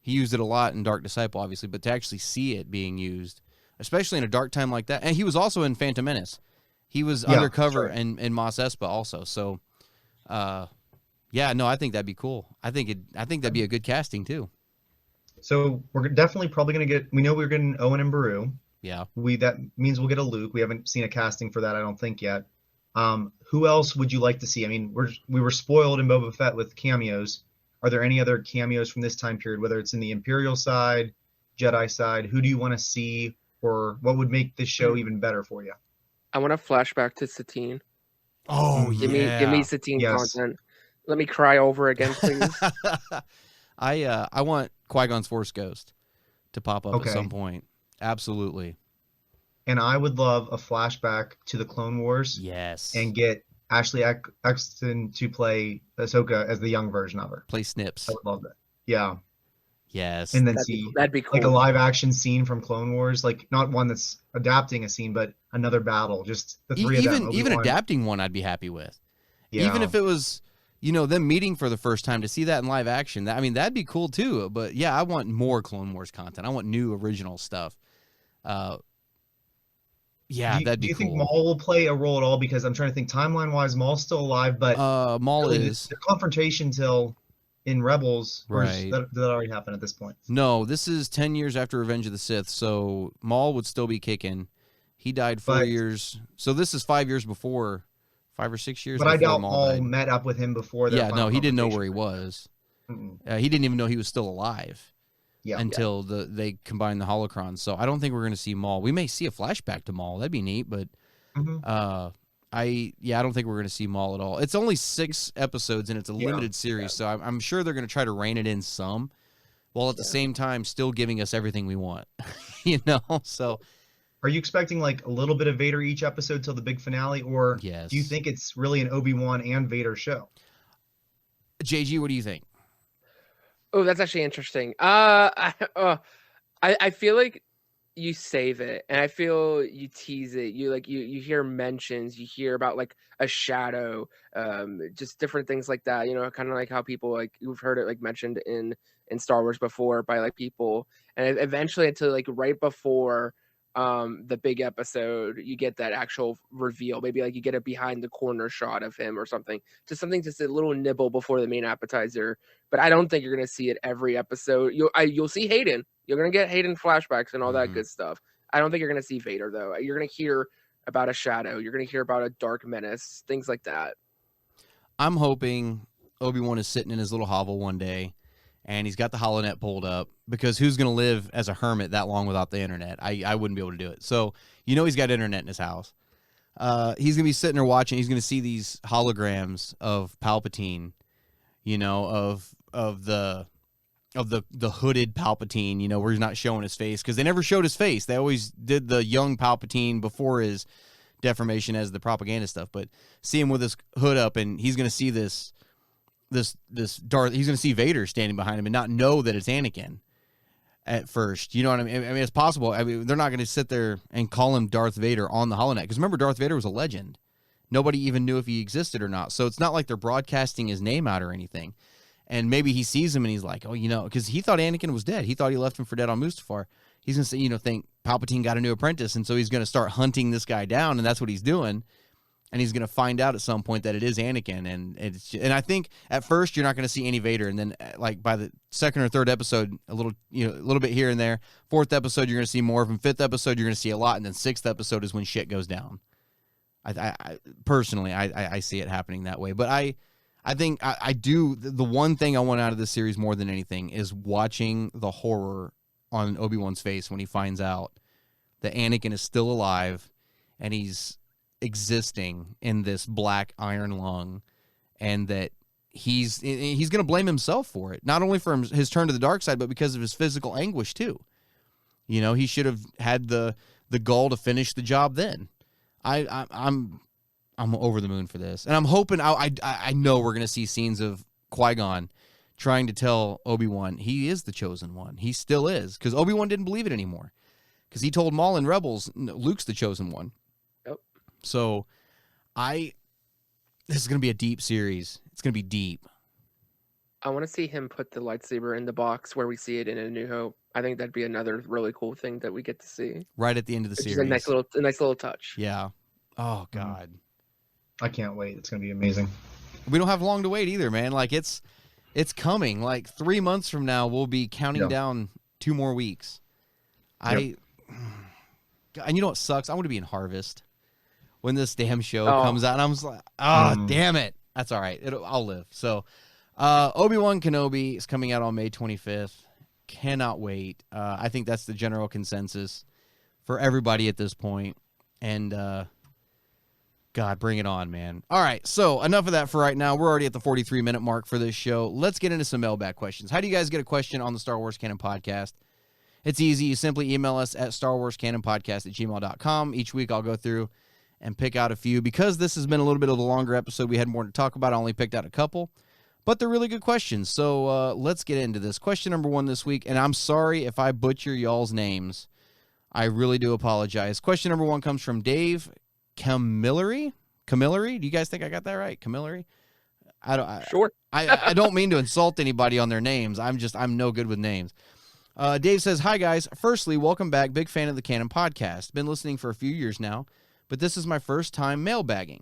Speaker 4: he used it a lot in Dark Disciple, obviously, but to actually see it being used, especially in a dark time like that. And he was also in Phantom Menace. He was undercover in Mos Espa also. So, I think that'd be cool. I think that'd be a good casting too. So
Speaker 5: we're definitely probably going to get, we know we're getting Owen and Beru.
Speaker 4: Yeah.
Speaker 5: That means we'll get a Luke. We haven't seen a casting for that, I don't think yet. Who else would you like to see? I mean, we were spoiled in Boba Fett with cameos. Are there any other cameos from this time period, whether it's in the Imperial side, Jedi side? Who do you want to see, or what would make this show even better for you?
Speaker 6: I want to flashback to Satine.
Speaker 4: Oh,
Speaker 6: give me Satine content. Let me cry over again, please.
Speaker 4: I want Qui-Gon's Force Ghost to pop up at some point. Absolutely.
Speaker 5: And I would love a flashback to the Clone Wars.
Speaker 4: Yes.
Speaker 5: And get Ashley Eckstein to play Ahsoka as the young version of her.
Speaker 4: Play Snips.
Speaker 5: I would love that. Yeah.
Speaker 4: Yes.
Speaker 5: And then
Speaker 6: that'd be cool.
Speaker 5: Like a live action scene from Clone Wars, like not one that's adapting a scene, but another battle. Just the three of them.
Speaker 4: Even adapting one, I'd be happy with.
Speaker 5: Yeah.
Speaker 4: Even if it was, them meeting for the first time, to see that in live action. That'd be cool too. But yeah, I want more Clone Wars content. I want new original stuff. Yeah, that'd be cool.
Speaker 5: Do you think Maul will play a role at all? Because I'm trying to think timeline-wise, Maul's still alive, but
Speaker 4: Maul
Speaker 5: really
Speaker 4: is.
Speaker 5: The confrontation till in Rebels,
Speaker 4: right?
Speaker 5: Did that already happen at this point?
Speaker 4: No, this is 10 years after Revenge of the Sith, so Maul would still be kicking. He died 4 years, so this is 5 years before 5 or 6 years.
Speaker 5: But I
Speaker 4: before
Speaker 5: doubt
Speaker 4: Maul
Speaker 5: Maul
Speaker 4: died.
Speaker 5: met up with him before their
Speaker 4: Yeah, no,
Speaker 5: final
Speaker 4: he didn't know where
Speaker 5: confrontation,
Speaker 4: he
Speaker 5: right?
Speaker 4: was.
Speaker 5: Mm-mm.
Speaker 4: He didn't even know he was still alive
Speaker 5: Yeah.
Speaker 4: until they combined the holocrons. So I don't think we're going to see Maul. We may see a flashback to Maul. That'd be neat, but
Speaker 5: Mhm.
Speaker 4: I don't think we're going to see Maul at all. It's only 6 episodes and it's a limited series, so I'm sure they're going to try to rein it in some, while at the same time still giving us everything we want. So
Speaker 5: Are you expecting like a little bit of Vader each episode till the big finale, or
Speaker 4: Yes.
Speaker 5: do you think it's really an Obi-Wan and Vader show?
Speaker 4: JG, what do you think?
Speaker 6: Oh, that's actually interesting. I feel like you save it, and I feel you tease it. You hear mentions, you hear about like a shadow, just different things like that. Kind of like how people like you've heard it like mentioned in Star Wars before by like people, and eventually until like right before the big episode, you get that actual reveal. Maybe like you get a behind the corner shot of him or something, just a little nibble before the main appetizer. But I don't think you're gonna see it every episode. You'll see Hayden. You're gonna get Hayden flashbacks and all that good stuff. I don't think you're gonna see Vader though. You're gonna hear about a shadow. You're gonna hear about a dark menace, things like that.
Speaker 4: I'm hoping Obi-Wan is sitting in his little hovel one day, and he's got the HoloNet pulled up, because who's going to live as a hermit that long without the internet? I wouldn't be able to do it. So, he's got internet in his house. He's going to be sitting there watching. He's going to see these holograms of Palpatine, of the hooded Palpatine, where he's not showing his face, because they never showed his face. They always did the young Palpatine before his deformation as the propaganda stuff. But see him with his hood up, and he's going to see this Darth. He's going to see Vader standing behind him and not know that it's Anakin at first. You know what I mean? I mean, it's possible. I mean, they're not going to sit there and call him Darth Vader on the HoloNet, because remember, Darth Vader was a legend. Nobody even knew if he existed or not. So it's not like they're broadcasting his name out or anything. And maybe he sees him and he's like, oh, because he thought Anakin was dead. He thought he left him for dead on Mustafar. He's going to say, think Palpatine got a new apprentice. And so he's going to start hunting this guy down. And that's what he's doing. And he's going to find out at some point that it is Anakin. And I think at first you're not going to see any Vader. And then like by the second or third episode, a little bit here and there. Fourth episode, you're going to see more of him. Fifth episode, you're going to see a lot. And then sixth episode is when shit goes down. I personally see it happening that way. But I think I do. The one thing I want out of this series more than anything is watching the horror on Obi-Wan's face when he finds out that Anakin is still alive and he's existing in this black iron lung, and that he's going to blame himself for it. Not only for his turn to the dark side, but because of his physical anguish too. He should have had the gall to finish the job then. I'm over the moon for this. And I'm hoping, I know we're going to see scenes of Qui-Gon trying to tell Obi-Wan he is the chosen one. He still is, because Obi-Wan didn't believe it anymore. Because he told Maul in Rebels, Luke's the chosen one.
Speaker 6: Yep.
Speaker 4: So, this is going to be a deep series. It's going to be deep.
Speaker 6: I want to see him put the lightsaber in the box where we see it in A New Hope. I think that'd be another really cool thing that we get to see.
Speaker 4: Right at the end of the
Speaker 6: Which
Speaker 4: series.
Speaker 6: is a nice little touch.
Speaker 4: Yeah. Oh, God.
Speaker 5: I can't wait. It's going to be amazing.
Speaker 4: We don't have long to wait either, man. Like, it's coming. Like, 3 months from now, we'll be counting down 2 more weeks. And you know what sucks? I want to be in Harvest when this damn show comes out. And I'm just like, damn it. That's all right. I'll live. So, Obi-Wan Kenobi is coming out on May 25th. Cannot wait. I think that's the general consensus for everybody at this point. And, God, bring it on, man. All right, so enough of that for right now. We're already at the 43-minute mark for this show. Let's get into some mailbag questions. How do you guys get a question on the Star Wars Canon Podcast? It's easy. You simply email us at starwarscanonpodcast@gmail.com. Each week I'll go through and pick out a few. Because this has been a little bit of a longer episode, we had more to talk about. I only picked out a couple. But they're really good questions, so let's get into this. Question number 1 this week, and I'm sorry if I butcher y'all's names. I really do apologize. Question number 1 comes from Dave Camilleri. Do you guys think I got that right? Camilleri?
Speaker 6: Sure.
Speaker 4: I don't mean to insult anybody on their names. I'm no good with names. Dave says, "Hi guys. Firstly, welcome back. Big fan of the Canon Podcast. Been listening for a few years now, but this is my first time mailbagging.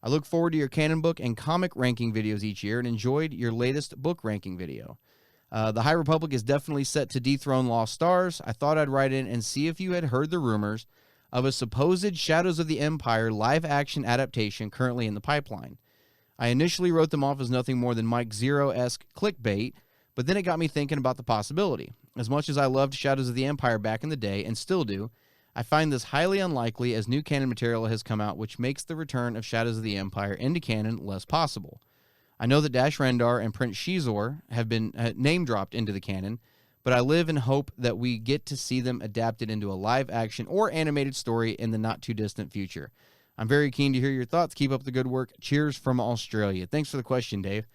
Speaker 4: I look forward to your canon book and comic ranking videos each year and enjoyed your latest book ranking video. The High Republic is definitely set to dethrone Lost Stars. I thought I'd write in and see if you had heard the rumors of a supposed Shadows of the Empire live-action adaptation currently in the pipeline. I initially wrote them off as nothing more than Mike Zero-esque clickbait, but then it got me thinking about the possibility. As much as I loved Shadows of the Empire back in the day, and still do, I find this highly unlikely as new canon material has come out, which makes the return of Shadows of the Empire into canon less possible. I know that Dash Rendar and Prince Shizor have been name-dropped into the canon, but I live in hope that we get to see them adapted into a live-action or animated story in the not-too-distant future. I'm very keen to hear your thoughts. Keep up the good work. Cheers from Australia. Thanks for the question, Dave.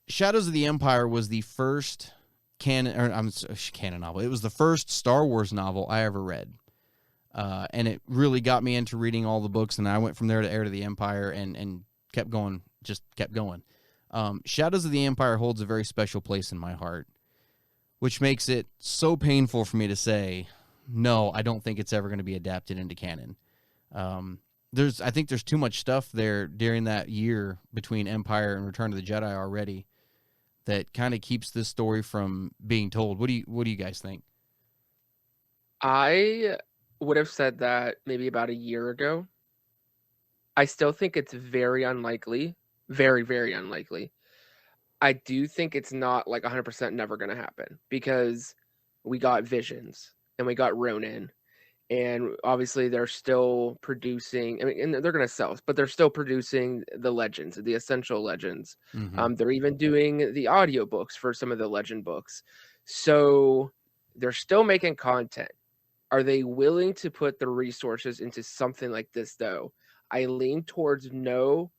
Speaker 4: Shadows of the Empire was the first canon novel. It was the first Star Wars novel I ever read. And it really got me into reading all the books, and I went from there to Heir to the Empire and kept going, just kept going. Shadows of the Empire holds a very special place in my heart, which makes it so painful for me to say, no, I don't think it's ever going to be adapted into canon. I think there's too much stuff there during that year between Empire and Return of the Jedi already that kind of keeps this story from being told. What do you guys think?
Speaker 6: I would have said that maybe about a year ago. I still think it's very unlikely. Very, very unlikely. I do think it's not like 100% never going to happen because we got Visions and we got Ronin, and obviously they're still producing. I mean, and they're going to sell, but they're still producing the legends, the essential legends.
Speaker 4: Mm-hmm.
Speaker 6: They're even doing the audiobooks for some of the legend books. So they're still making content. Are they willing to put the resources into something like this, though? I lean towards no,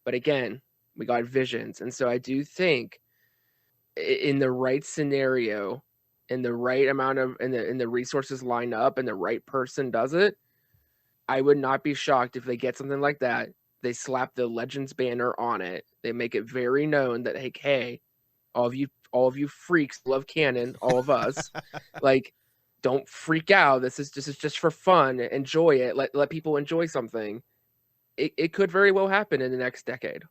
Speaker 6: but again, we got Visions. And so I do think in the right scenario, in the right amount of, and the resources line up and the right person does it, I would not be shocked if they get something like that. They slap the Legends banner on it. They make it very known that, hey, all of you freaks love canon, all of us, like, don't freak out. This is just for fun. Enjoy it. Let people enjoy something. It could very well happen in the next decade.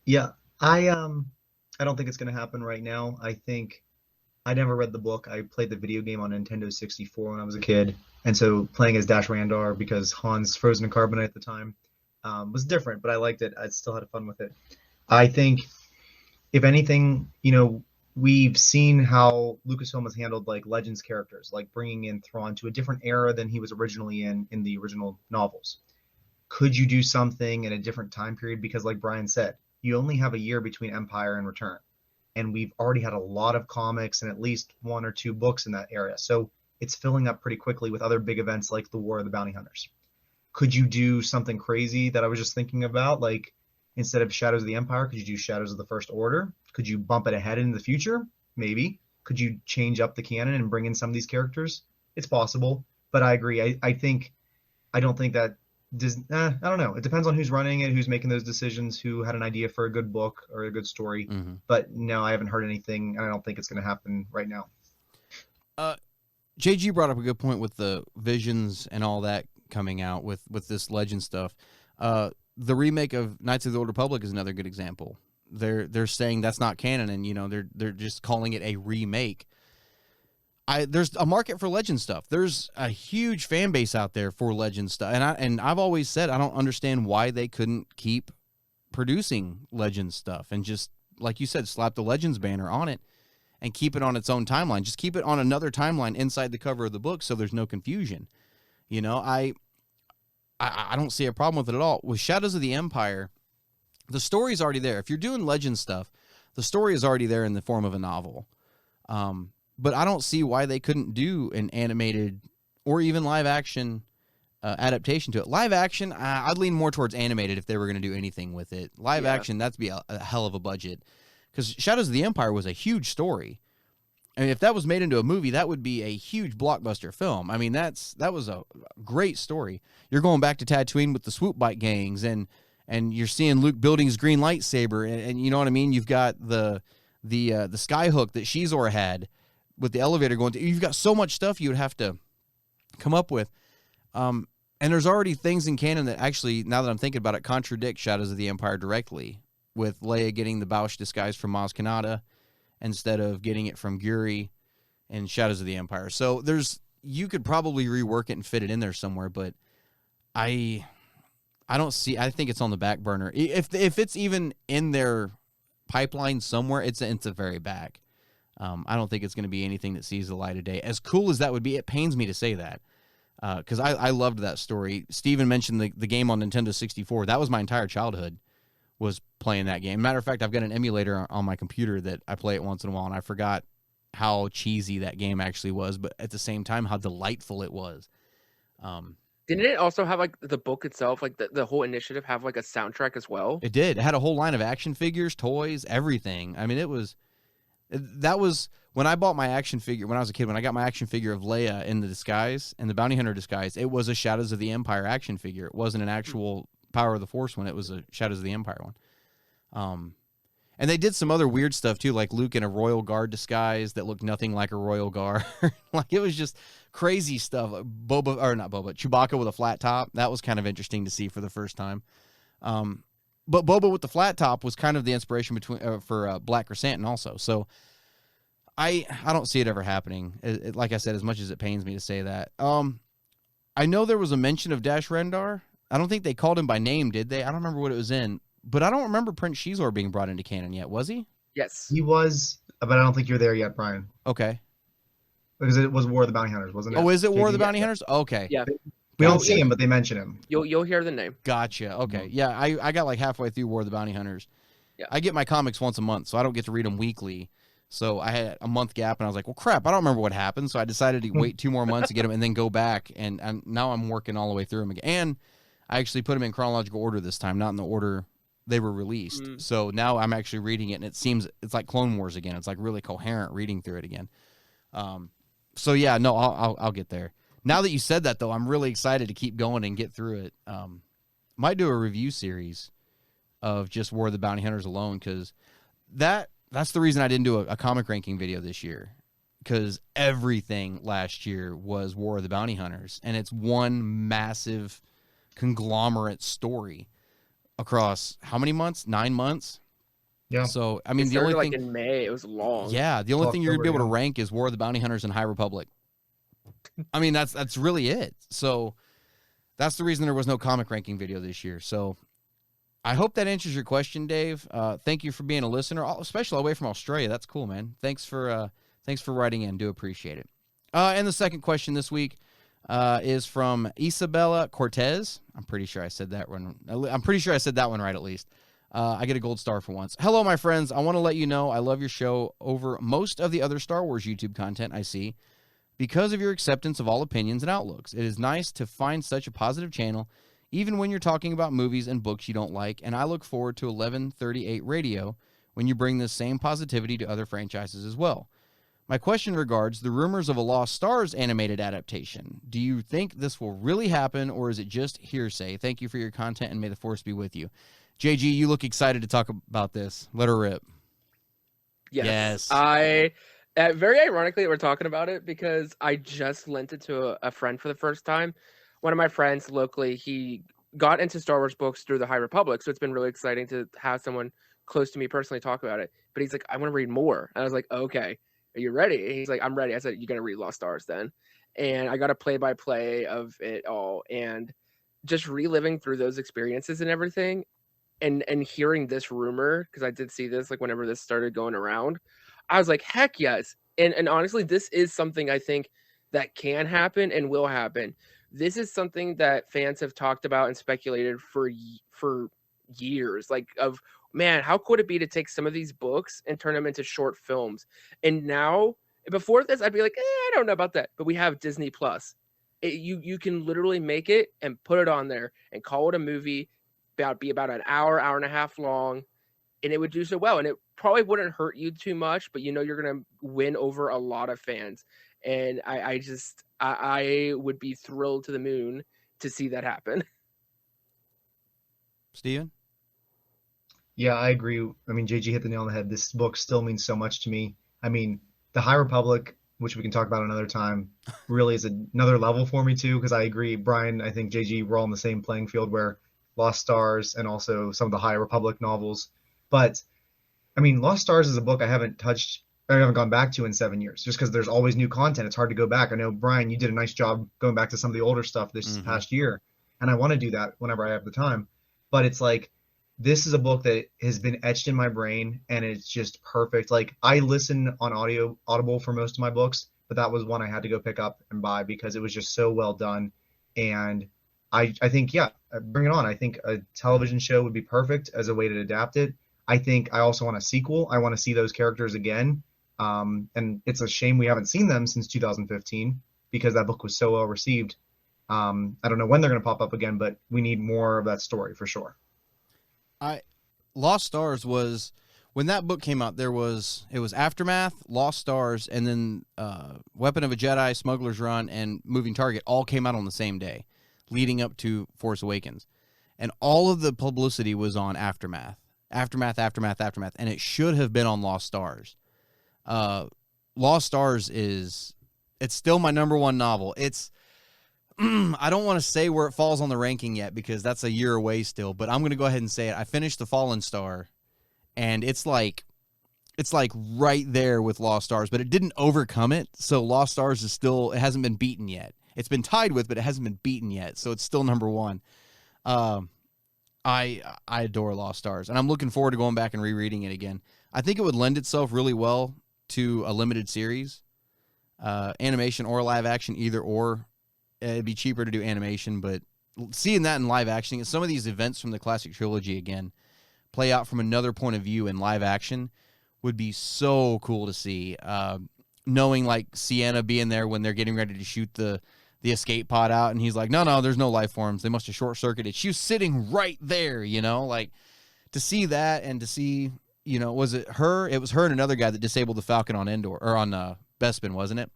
Speaker 5: Yeah, I don't think it's going to happen right now. I think I never read the book. I played the video game on Nintendo 64 when I was a kid, and so playing as Dash Rendar because Han's frozen in carbonite at the time was different, but I liked it. I still had fun with it. I think, if anything, we've seen how Lucasfilm has handled like Legends characters, like bringing in Thrawn to a different era than he was originally in the original novels. Could you do something in a different time period? Because like Brian said, you only have a year between Empire and Return. And we've already had a lot of comics and at least one or two books in that area. So it's filling up pretty quickly with other big events like the War of the Bounty Hunters. Could you do something crazy that I was just thinking about? Like, instead of Shadows of the Empire, could you do Shadows of the First Order? Could you bump it ahead into the future? Maybe. Could you change up the canon and bring in some of these characters? It's possible. But I agree. I don't think that I don't know. It depends on who's running it, who's making those decisions, who had an idea for a good book or a good story.
Speaker 4: Mm-hmm.
Speaker 5: But no, I haven't heard anything, and I don't think it's going to happen right now.
Speaker 4: JG brought up a good point with the Visions and all that coming out with this legend stuff. The remake of Knights of the Old Republic is another good example. They're saying that's not canon, and they're just calling it a remake. There's a market for legend stuff. There's a huge fan base out there for legend stuff, and I've always said I don't understand why they couldn't keep producing legend stuff and just, like you said, slap the Legends banner on it and keep it on its own timeline. Just keep it on another timeline inside the cover of the book so there's no confusion. I don't see a problem with it at all. With Shadows of the Empire, the story's already there. If you're doing legend stuff, the story is already there in the form of a novel. But I don't see why they couldn't do an animated or even live action adaptation to it. Live action, I'd lean more towards animated if they were going to do anything with it. Live action, that'd be a hell of a budget. Because Shadows of the Empire was a huge story. I mean, if that was made into a movie, that would be a huge blockbuster film. I mean, that was a great story. You're going back to Tatooine with the swoop bike gangs, and you're seeing Luke building his green lightsaber, and you know what I mean? You've got the skyhook that Shizor had with the elevator going to. You've got so much stuff you would have to come up with. And there's already things in canon that actually, now that I'm thinking about it, contradict Shadows of the Empire directly, with Leia getting the Bausch disguise from Maz Kanata instead of getting it from Guri. in Shadows of the Empire. So you could probably rework it and fit it in there somewhere, but I don't see. I think it's on the back burner. If it's even in their pipeline somewhere, it's a very back. I don't think it's going to be anything that sees the light of day. As cool as that would be, it pains me to say that because I loved that story. Steven mentioned the game on Nintendo 64. That was my entire childhood, was playing that game. Matter of fact, I've got an emulator on my computer that I play it once in a while, and I forgot how cheesy that game actually was, but at the same time, how delightful it was.
Speaker 6: Didn't it also have like the book itself, like the whole initiative have like a soundtrack as well?
Speaker 4: It did. It had a whole line of action figures, toys, everything. I mean, that was when I bought my action figure when I was a kid. When I got my action figure of Leia in the bounty hunter disguise, it was a Shadows of the Empire action figure. It wasn't an actual Power of the Force one. It was a Shadows of the Empire one. And they did some other weird stuff too, like Luke in a Royal Guard disguise that looked nothing like a Royal Guard. Like it was just crazy stuff. Chewbacca with a flat top. That was kind of interesting to see for the first time. But Boba with the flat top was kind of the inspiration for Black Chrysanthemum also. So I don't see it ever happening. Like I said, as much as it pains me to say that. I know there was a mention of Dash Rendar. I don't think they called him by name, did they? I don't remember what it was in. But I don't remember Prince Shizor being brought into canon yet, was he?
Speaker 6: Yes.
Speaker 5: He was, but I don't think you're there yet, Brian.
Speaker 4: Okay.
Speaker 5: Because it was War of the Bounty Hunters, wasn't it?
Speaker 4: Oh, is it War of the Bounty Hunters? Okay.
Speaker 6: Yeah.
Speaker 5: We don't see him, but they mention him.
Speaker 6: You'll hear the name.
Speaker 4: Gotcha. Okay. Yeah, I got like halfway through War of the Bounty Hunters.
Speaker 6: Yeah.
Speaker 4: I get my comics once a month, so I don't get to read them weekly. So I had a month gap, and I was like, well, crap, I don't remember what happened. So I decided to wait 2 more months to get them and then go back. And now I'm working all the way through them again. And I actually put them in chronological order this time, not in the order they were released. So now I'm actually reading it, and it's like Clone Wars again. It's like really coherent reading through it again. So yeah, no, I'll get there. Now that you said that, though, I'm really excited to keep going and get through it. Might do a review series of just War of the Bounty Hunters alone, because that's the reason I didn't do a comic ranking video this year, because everything last year was War of the Bounty Hunters, and it's one massive conglomerate story across how many months? 9 months.
Speaker 5: Yeah.
Speaker 4: So I mean,
Speaker 6: It
Speaker 4: the only
Speaker 6: started,
Speaker 4: thing,
Speaker 6: like in May, it was long.
Speaker 4: yeah, the only thing you're gonna be able to
Speaker 5: October,
Speaker 4: rank is War of the Bounty Hunters and High Republic. I mean, that's really it. So that's the reason there was no comic ranking video this year. So I hope that answers your question, Dave. Thank you for being a listener, especially all the way from Australia. That's cool, man. Thanks for writing in. Do appreciate it. And the second question this week is from Isabella Cortez. I'm pretty sure I said that one. I'm pretty sure I said that one right, at least. I get a gold star for once. Hello, my friends. I want to let you know I love your show over most of the other Star Wars YouTube content I see because of your acceptance of all opinions and outlooks. It is nice to find such a positive channel, even when you're talking about movies and books you don't like, and I look forward to 1138 Radio when you bring this same positivity to other franchises as well. My question regards the rumors of a Lost Stars animated adaptation. Do you think this will really happen, or is it just hearsay? Thank you for your content, and may the Force be with you. JG, you look excited to talk about this. Let her rip.
Speaker 6: Yes.
Speaker 4: Yes.
Speaker 6: Very ironically that we're talking about it, because I just lent it to a friend for the first time. One of my friends locally, he got into Star Wars books through the High Republic, so it's been really exciting to have someone close to me personally talk about it. But he's like, I want to read more. And I was like, okay, are you ready? And he's like, I'm ready. I said, you're going to read Lost Stars then. And I got a play-by-play of it all. And just reliving through those experiences and everything, and hearing this rumor, because I did see this like whenever this started going around, I was like, heck yes. And honestly, this is something I think that can happen and will happen. This is something that fans have talked about and speculated for years. Like, of, man, how cool would it be to take some of these books and turn them into short films? And now, before this, I'd be like, I don't know about that. But we have Disney Plus. You can literally make it and put it on there and call it a movie. Be about an hour and a half long, and it would do so well. And it probably wouldn't hurt you too much, but you're gonna win over a lot of fans. And I would be thrilled to the moon to see that happen.
Speaker 4: Steven?
Speaker 5: Yeah, I agree. I mean, JG hit the nail on the head. This book still means so much to me. I mean, the High Republic, which we can talk about another time, really is another level for me too, because I agree, Brian, I think JG, we're all on the same playing field where Lost Stars and also some of the High Republic novels. But I mean, Lost Stars is a book I haven't touched I haven't gone back to in 7 years, just because there's always new content. It's hard to go back. I know, Brian, you did a nice job going back to some of the older stuff this past year, and I want to do that whenever I have the time. But it's like, this is a book that has been etched in my brain, and it's just perfect. Like, I listen on Audible for most of my books, but that was one I had to go pick up and buy because it was just so well done. And I think, yeah, bring it on. I think a television show would be perfect as a way to adapt it. I think I also want a sequel. I want to see those characters again. And it's a shame we haven't seen them since 2015 because that book was so well received. I don't know when they're going to pop up again, but we need more of that story for sure.
Speaker 4: Lost Stars was, when that book came out, it was Aftermath, Lost Stars, and then Weapon of a Jedi, Smuggler's Run, and Moving Target all came out on the same day, leading up to Force Awakens. And all of the publicity was on Aftermath, and it should have been on Lost Stars. Lost Stars it's still my number one novel. It's I don't want to say where it falls on the ranking yet because that's a year away still, but I'm going to go ahead and say it. I finished The Fallen Star, and it's like right there with Lost Stars, but it didn't overcome it. So Lost Stars is still, it hasn't been beaten yet. It's been tied with, but it hasn't been beaten yet. So it's still number one. I adore Lost Stars, and I'm looking forward to going back and rereading it again. I think it would lend itself really well to a limited series, animation or live action, either or. It'd be cheaper to do animation, but seeing that in live action, some of these events from the classic trilogy again play out from another point of view in live action would be so cool to see. Knowing like Sienna being there when they're getting ready to shoot the escape pod out, and he's like, no, there's no life forms. They must have short circuited. She was sitting right there, like to see that and to see, was it her? It was her and another guy that disabled the Falcon on Endor or on Bespin, wasn't it?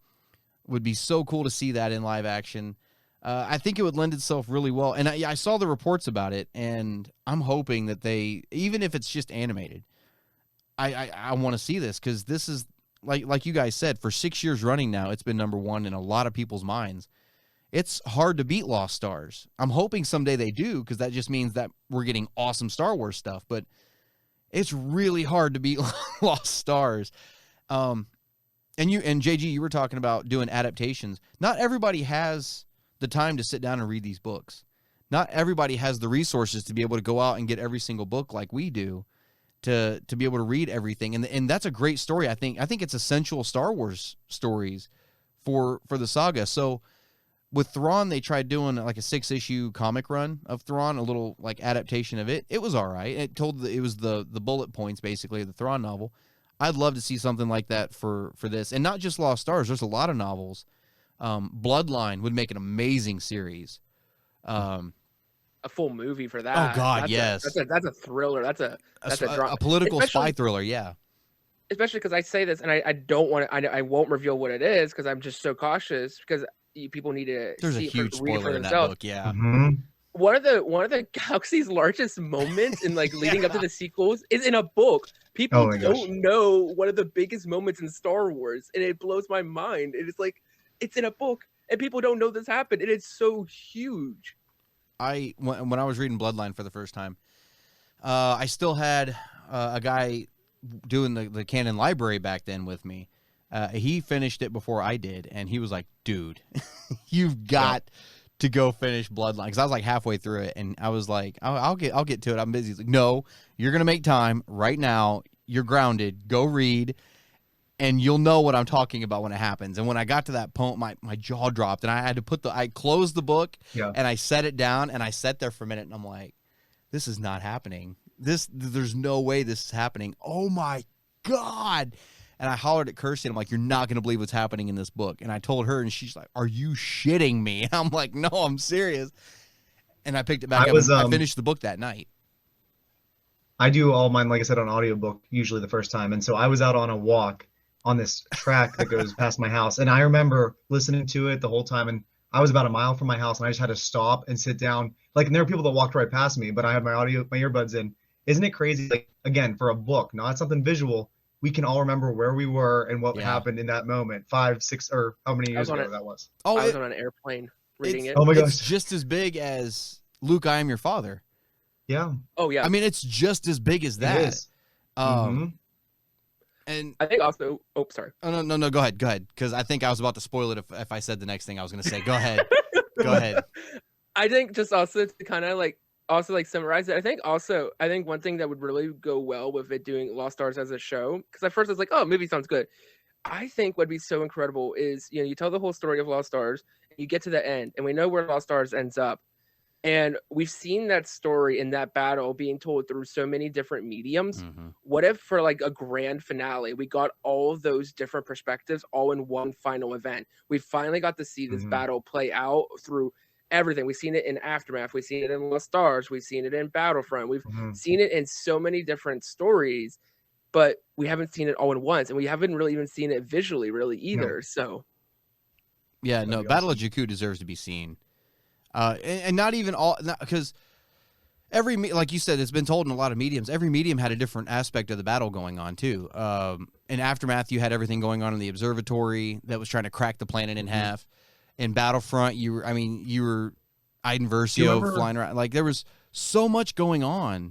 Speaker 4: Would be so cool to see that in live action. I think it would lend itself really well. And I saw the reports about it, and I'm hoping that they, even if it's just animated, I want to see this because this is, like you guys said, for 6 years running now, it's been number one in a lot of people's minds. It's hard to beat Lost Stars. I'm hoping someday they do because that just means that we're getting awesome Star Wars stuff, but it's really hard to beat Lost Stars. And JG, you were talking about doing adaptations. Not everybody has the time to sit down and read these books. Not everybody has the resources to be able to go out and get every single book like we do to be able to read everything. And that's a great story. I think it's essential Star Wars stories for the saga. So with Thrawn, they tried doing like a 6-issue comic run of Thrawn, a little like adaptation of it. It was all right. It was the bullet points basically of the Thrawn novel. I'd love to see something like that for this. And not just Lost Stars. There's a lot of novels. Bloodline would make an amazing series.
Speaker 6: A full movie for that.
Speaker 4: Oh, God, yes.
Speaker 6: That's a thriller. That's a drama.
Speaker 4: A political spy thriller, yeah.
Speaker 6: Especially because I say this, and I don't want to, I won't reveal what it is because I'm just so cautious because people need to
Speaker 4: There's
Speaker 6: see
Speaker 4: a huge
Speaker 6: read it
Speaker 4: spoiler
Speaker 6: for
Speaker 4: in that
Speaker 6: themselves.
Speaker 4: book, yeah.
Speaker 5: Mm-hmm.
Speaker 6: One of the galaxy's largest moments in like leading up to the sequels is in a book. People don't know one of the biggest moments in Star Wars, and it blows my mind. It is like it's in a book, and people don't know this happened. And it's so huge.
Speaker 4: When I was reading Bloodline for the first time, I still had a guy doing the canon library back then with me. He finished it before I did, and he was like, "Dude, you've got." To go finish Bloodline because I was like halfway through it, and I was like, I'll get to it. I'm busy. He's like, no, you're gonna make time right now. You're grounded. Go read, and you'll know what I'm talking about when it happens. And when I got to that point, my jaw dropped, and I had to I closed the book and I set it down, and I sat there for a minute, and I'm like, this is not happening. There's no way this is happening. Oh my God. And I hollered at Carse, and I'm like, you're not going to believe what's happening in this book. And I told her, and she's like, are you shitting me? And I'm like, no, I'm serious. And I picked it back up. I finished the book that night.
Speaker 5: I do all mine, like I said, on audiobook, usually the first time. And so I was out on a walk on this track that goes past my house. And I remember listening to it the whole time. And I was about a mile from my house, and I just had to stop and sit down. Like, and there were people that walked right past me, but I had my earbuds in. Isn't it crazy? Like, again, for a book, not something visual, we can all remember where we were and what happened in that moment. 5, 6, or how many years ago that was.
Speaker 6: Oh, I was on an airplane reading it.
Speaker 5: Oh my gosh.
Speaker 4: It's just as big as Luke, I Am Your Father.
Speaker 5: Yeah.
Speaker 6: Oh yeah.
Speaker 4: I mean, it's just as big as that.
Speaker 5: It is.
Speaker 4: And And
Speaker 6: I think also, oh, sorry.
Speaker 4: Oh, no, go ahead, because I think I was about to spoil it if I said the next thing I was going to say. Go ahead, go ahead.
Speaker 6: I think just also to kind of like summarize it. I think one thing that would really go well with it doing Lost Stars as a show, because at first I was like, oh, movie sounds good. I think what'd be so incredible is, you know, you tell the whole story of Lost Stars, you get to the end, and we know where Lost Stars ends up. And we've seen that story and that battle being told through so many different mediums.
Speaker 4: Mm-hmm.
Speaker 6: What if for like a grand finale, we got all of those different perspectives all in one final event? We finally got to see this battle play out through everything. We've seen it in Aftermath. We've seen it in Lost Stars. We've seen it in Battlefront. We've seen it in so many different stories, but we haven't seen it all in once. And we haven't really even seen it visually really either. No. So.
Speaker 4: Yeah, no, Battle of Jakku deserves to be seen. And not even all, because like you said, it's been told in a lot of mediums. Every medium had a different aspect of the battle going on too. In Aftermath, you had everything going on in the observatory that was trying to crack the planet in half. In Battlefront, you were Iden Versio flying around. Like there was so much going on.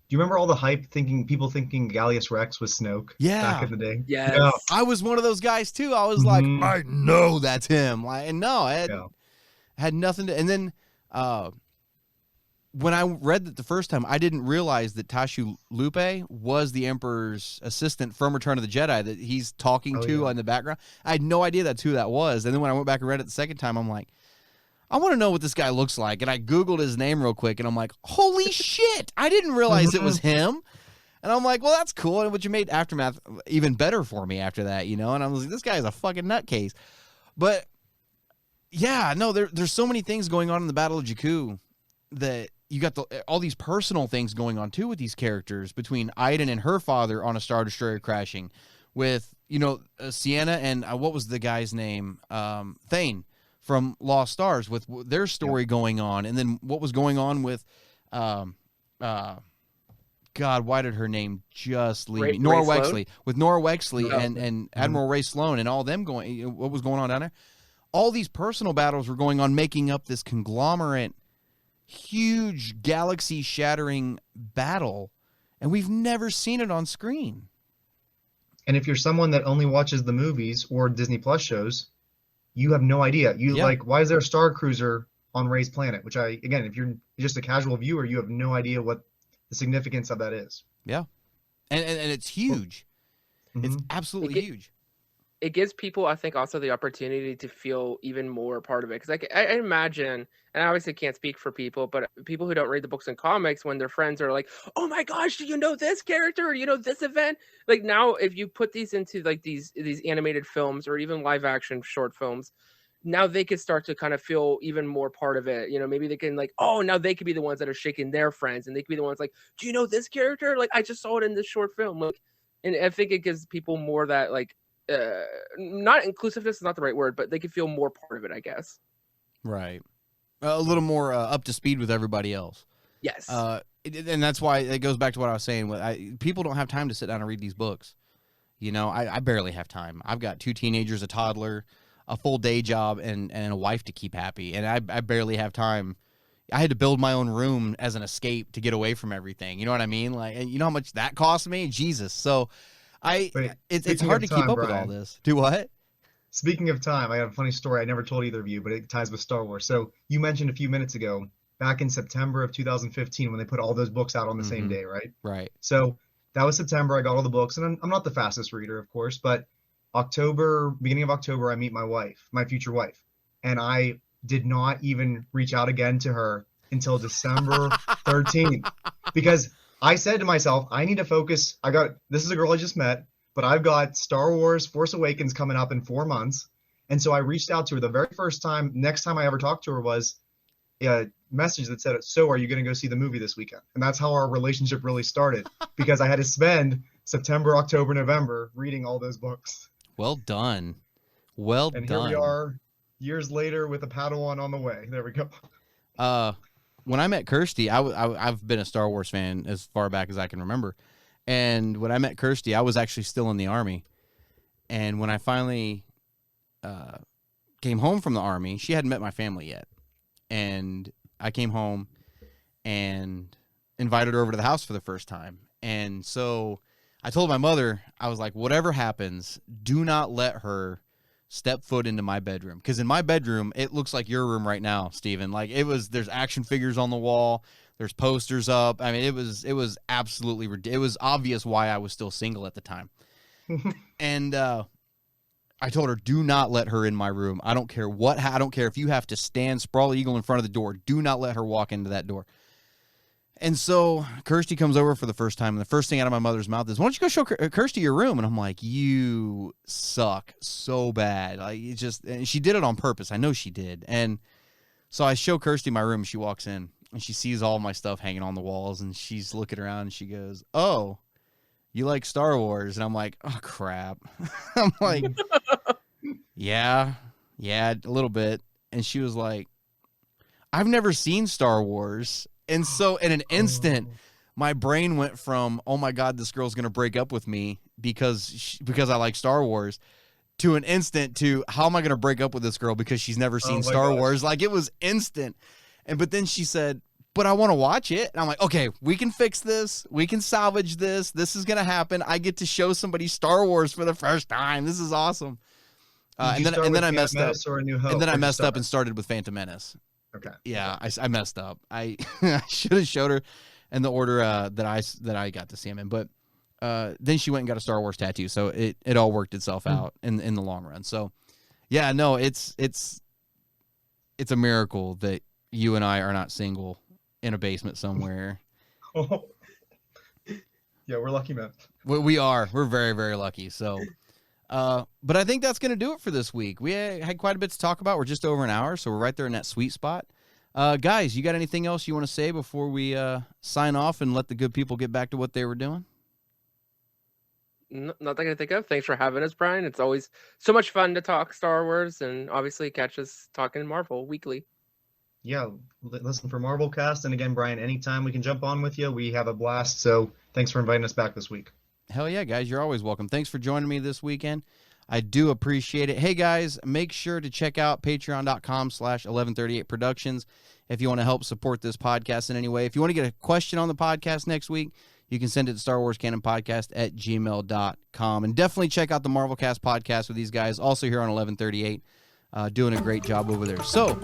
Speaker 5: Do you remember all the hype people thinking Gallius Rex was Snoke?
Speaker 4: Yeah.
Speaker 5: Back in the day?
Speaker 6: Yes.
Speaker 5: Yeah.
Speaker 4: I was one of those guys too. I was like, I know that's him. Like, and no, had nothing to. And then when I read that the first time, I didn't realize that Tashu Lupe was the Emperor's assistant from Return of the Jedi that he's talking to in the background. I had no idea that's who that was. And then when I went back and read it the second time, I'm like, I want to know what this guy looks like. And I Googled his name real quick, and I'm like, holy shit, I didn't realize it was him. And I'm like, well, that's cool. And what you made Aftermath even better for me after that, you know? And I was like, this guy's a fucking nutcase. But yeah, no, there's so many things going on in the Battle of Jakku that you got all these personal things going on too with these characters, between Iden and her father on a Star Destroyer crashing, with, you know, Sienna and what was the guy's name? Thane from Lost Stars, with their story going on. And then what was going on with, God, why did her name just leave me? Nora Wexley. With Nora Wexley and Admiral Ray Sloan and all them going, what was going on down there? All these personal battles were going on, making up this conglomerate, huge galaxy-shattering battle, and we've never seen it on screen.
Speaker 5: And if you're someone that only watches the movies or Disney Plus shows, you have no idea. Like, why is there a Star Cruiser on Rey's planet? Which again, if you're just a casual viewer, you have no idea what the significance of that is. Yeah.
Speaker 4: And it's huge. It's absolutely huge.
Speaker 6: It gives people, I think, also the opportunity to feel even more a part of it. Because I imagine, and I obviously can't speak for people, but people who don't read the books and comics, when their friends are like, oh my gosh, do you know this character? Or do you know this event? Like now, if you put these into like these animated films or even live action short films, now they could start to kind of feel even more part of it. You know, maybe they can like, oh, now they could be the ones that are shaking their friends. And they could be the ones like, do you know this character? Like, I just saw it in this short film. Like, and I think it gives people more that like, not inclusiveness is not the right word, but they can feel more part of it, I guess.
Speaker 4: Right. A little more up to speed with everybody else.
Speaker 6: Yes.
Speaker 4: And that's why it goes back to what I was saying. People don't have time to sit down and read these books. You know, I barely have time. I've got 2 teenagers, a toddler, a full day job, and a wife to keep happy. And I barely have time. I had to build my own room as an escape to get away from everything. You know what I mean? Like, you know how much that cost me? Jesus. So it's hard to keep up with all this. Do what?
Speaker 5: Speaking of time, I have a funny story I never told either of you, but it ties with Star Wars. So you mentioned a few minutes ago, back in September of 2015, when they put all those books out on the same day, right?
Speaker 4: Right.
Speaker 5: So that was September. I got all the books, and I'm not the fastest reader, of course, but beginning of October, I meet my wife, my future wife, and I did not even reach out again to her until December 13th, because I said to myself, I need to focus. This is a girl I just met, but I've got Star Wars Force Awakens coming up in 4 months. And so I reached out to her the very first time. Next time I ever talked to her was a message that said, so are you going to go see the movie this weekend? And that's how our relationship really started, because I had to spend September, October, November reading all those books.
Speaker 4: Well done. Well
Speaker 5: and
Speaker 4: done.
Speaker 5: And here we are years later with a Padawan on the way. There we go.
Speaker 4: When I met Kirsty, I've been a Star Wars fan as far back as I can remember. And when I met Kirsty, I was actually still in the Army. And when I finally came home from the Army, she hadn't met my family yet. And I came home and invited her over to the house for the first time. And so I told my mother, I was like, whatever happens, do not let her step foot into my bedroom. Because in my bedroom, it looks like your room right now, Steven. Like there's action figures on the wall. There's posters up. I mean, it was absolutely ridiculous. It was obvious why I was still single at the time. And I told her, do not let her in my room. I don't care I don't care if you have to stand sprawl eagle in front of the door. Do not let her walk into that door. And so Kirsty comes over for the first time, and the first thing out of my mother's mouth is, why don't you go show Kirsty your room? And I'm like, you suck so bad. Like, and she did it on purpose. I know she did. And so I show Kirsty my room. She walks in, and she sees all my stuff hanging on the walls, and she's looking around, and she goes, oh, you like Star Wars? And I'm like, oh, crap. I'm like, yeah, a little bit. And she was like, I've never seen Star Wars. And so in an instant, my brain went from, oh my God, this girl's going to break up with me because I like Star Wars, to an instant to, how am I going to break up with this girl because she's never seen Star Wars? Like, it was instant. But then she said, but I want to watch it. And I'm like, okay, we can fix this. We can salvage this. This is going to happen. I get to show somebody Star Wars for the first time. This is awesome. And then I messed up. And then I messed up and started with Phantom Menace.
Speaker 5: Okay.
Speaker 4: Yeah, I messed up. I should have showed her in the order that I got to see him in. But then she went and got a Star Wars tattoo, so it all worked itself out in the long run. So yeah, no, it's a miracle that you and I are not single in a basement somewhere.
Speaker 5: Yeah, we're lucky, man.
Speaker 4: We are. We're very, very lucky. So. But I think that's going to do it for this week. We had quite a bit to talk about. We're just over an hour, so we're right there in that sweet spot. Guys, you got anything else you want to say before we sign off and let the good people get back to what they were doing?
Speaker 6: Nothing I can think of. Thanks for having us, Brian. It's always so much fun to talk Star Wars, and obviously catch us talking Marvel weekly.
Speaker 5: Yeah, listen for Marvelcast. And again, Brian, anytime we can jump on with you, we have a blast. So thanks for inviting us back this week.
Speaker 4: Hell yeah, guys. You're always welcome. Thanks for joining me this weekend. I do appreciate it. Hey, guys, make sure to check out patreon.com/1138productions if you want to help support this podcast in any way. If you want to get a question on the podcast next week, you can send it to Star Wars Canon Podcast at gmail.com. And definitely check out the Marvelcast Podcast with these guys, also here on 1138, doing a great job over there. So,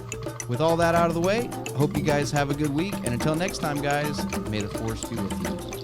Speaker 4: with all that out of the way, I hope you guys have a good week. And until next time, guys, may the Force be with you.